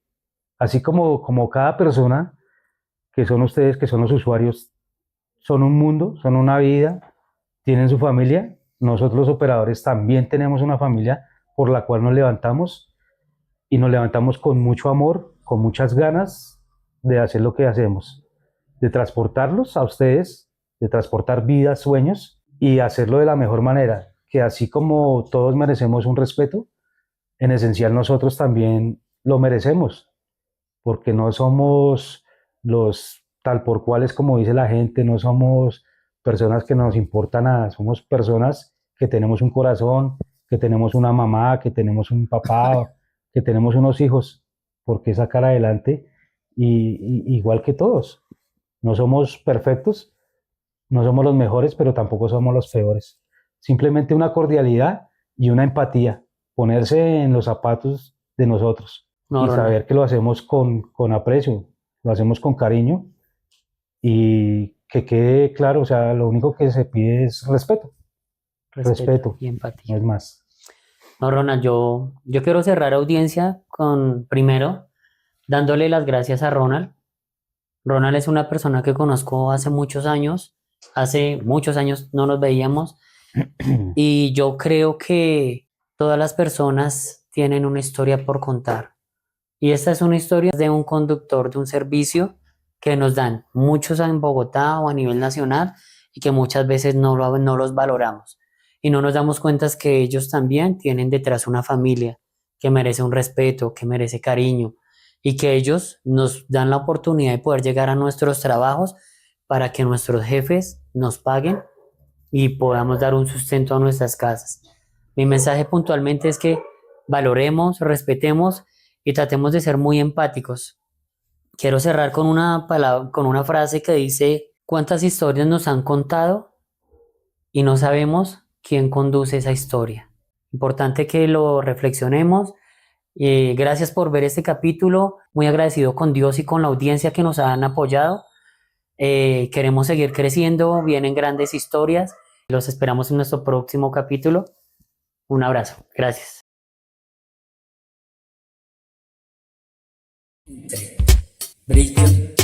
así como cada persona, que son ustedes, que son los usuarios, son un mundo, son una vida, tienen su familia, nosotros los operadores también tenemos una familia por la cual nos levantamos y nos levantamos con mucho amor, con muchas ganas de hacer lo que hacemos, de transportarlos a ustedes, de transportar vidas, sueños y hacerlo de la mejor manera, que así como todos merecemos un respeto, en esencial nosotros también lo merecemos, porque no somos los tal por cuales como dice la gente, no somos personas que nos importa nada, somos personas que tenemos un corazón, que tenemos una mamá, que tenemos un papá, que tenemos unos hijos, por qué sacar adelante igual que todos. No somos perfectos, no somos los mejores, pero tampoco somos los peores. Simplemente una cordialidad y una empatía, ponerse en los zapatos de nosotros No, y Ronald, saber que lo hacemos con aprecio, lo hacemos con cariño y que quede claro, o sea, lo único que se pide es respeto, respeto respeto, y no empatía. es más. No, Ronald, yo quiero cerrar audiencia con, primero, dándole las gracias a Ronald. Ronald es una persona que conozco hace muchos años no nos veíamos y yo creo que todas las personas tienen una historia por contar. Y esta es una historia de un conductor de un servicio que nos dan muchos en Bogotá o a nivel nacional y que muchas veces no los valoramos. Y no nos damos cuenta es que ellos también tienen detrás una familia que merece un respeto, que merece cariño y que ellos nos dan la oportunidad de poder llegar a nuestros trabajos para que nuestros jefes nos paguen y podamos dar un sustento a nuestras casas. Mi mensaje puntualmente es que valoremos, respetemos y tratemos de ser muy empáticos. Quiero cerrar con una palabra, con una frase que dice, ¿cuántas historias nos han contado y no sabemos quién conduce esa historia? Importante que lo reflexionemos. Gracias por ver este capítulo. Muy agradecido con Dios y con la audiencia que nos han apoyado. Queremos seguir creciendo, vienen grandes historias. Los esperamos en nuestro próximo capítulo. Un abrazo. Gracias. Brillo.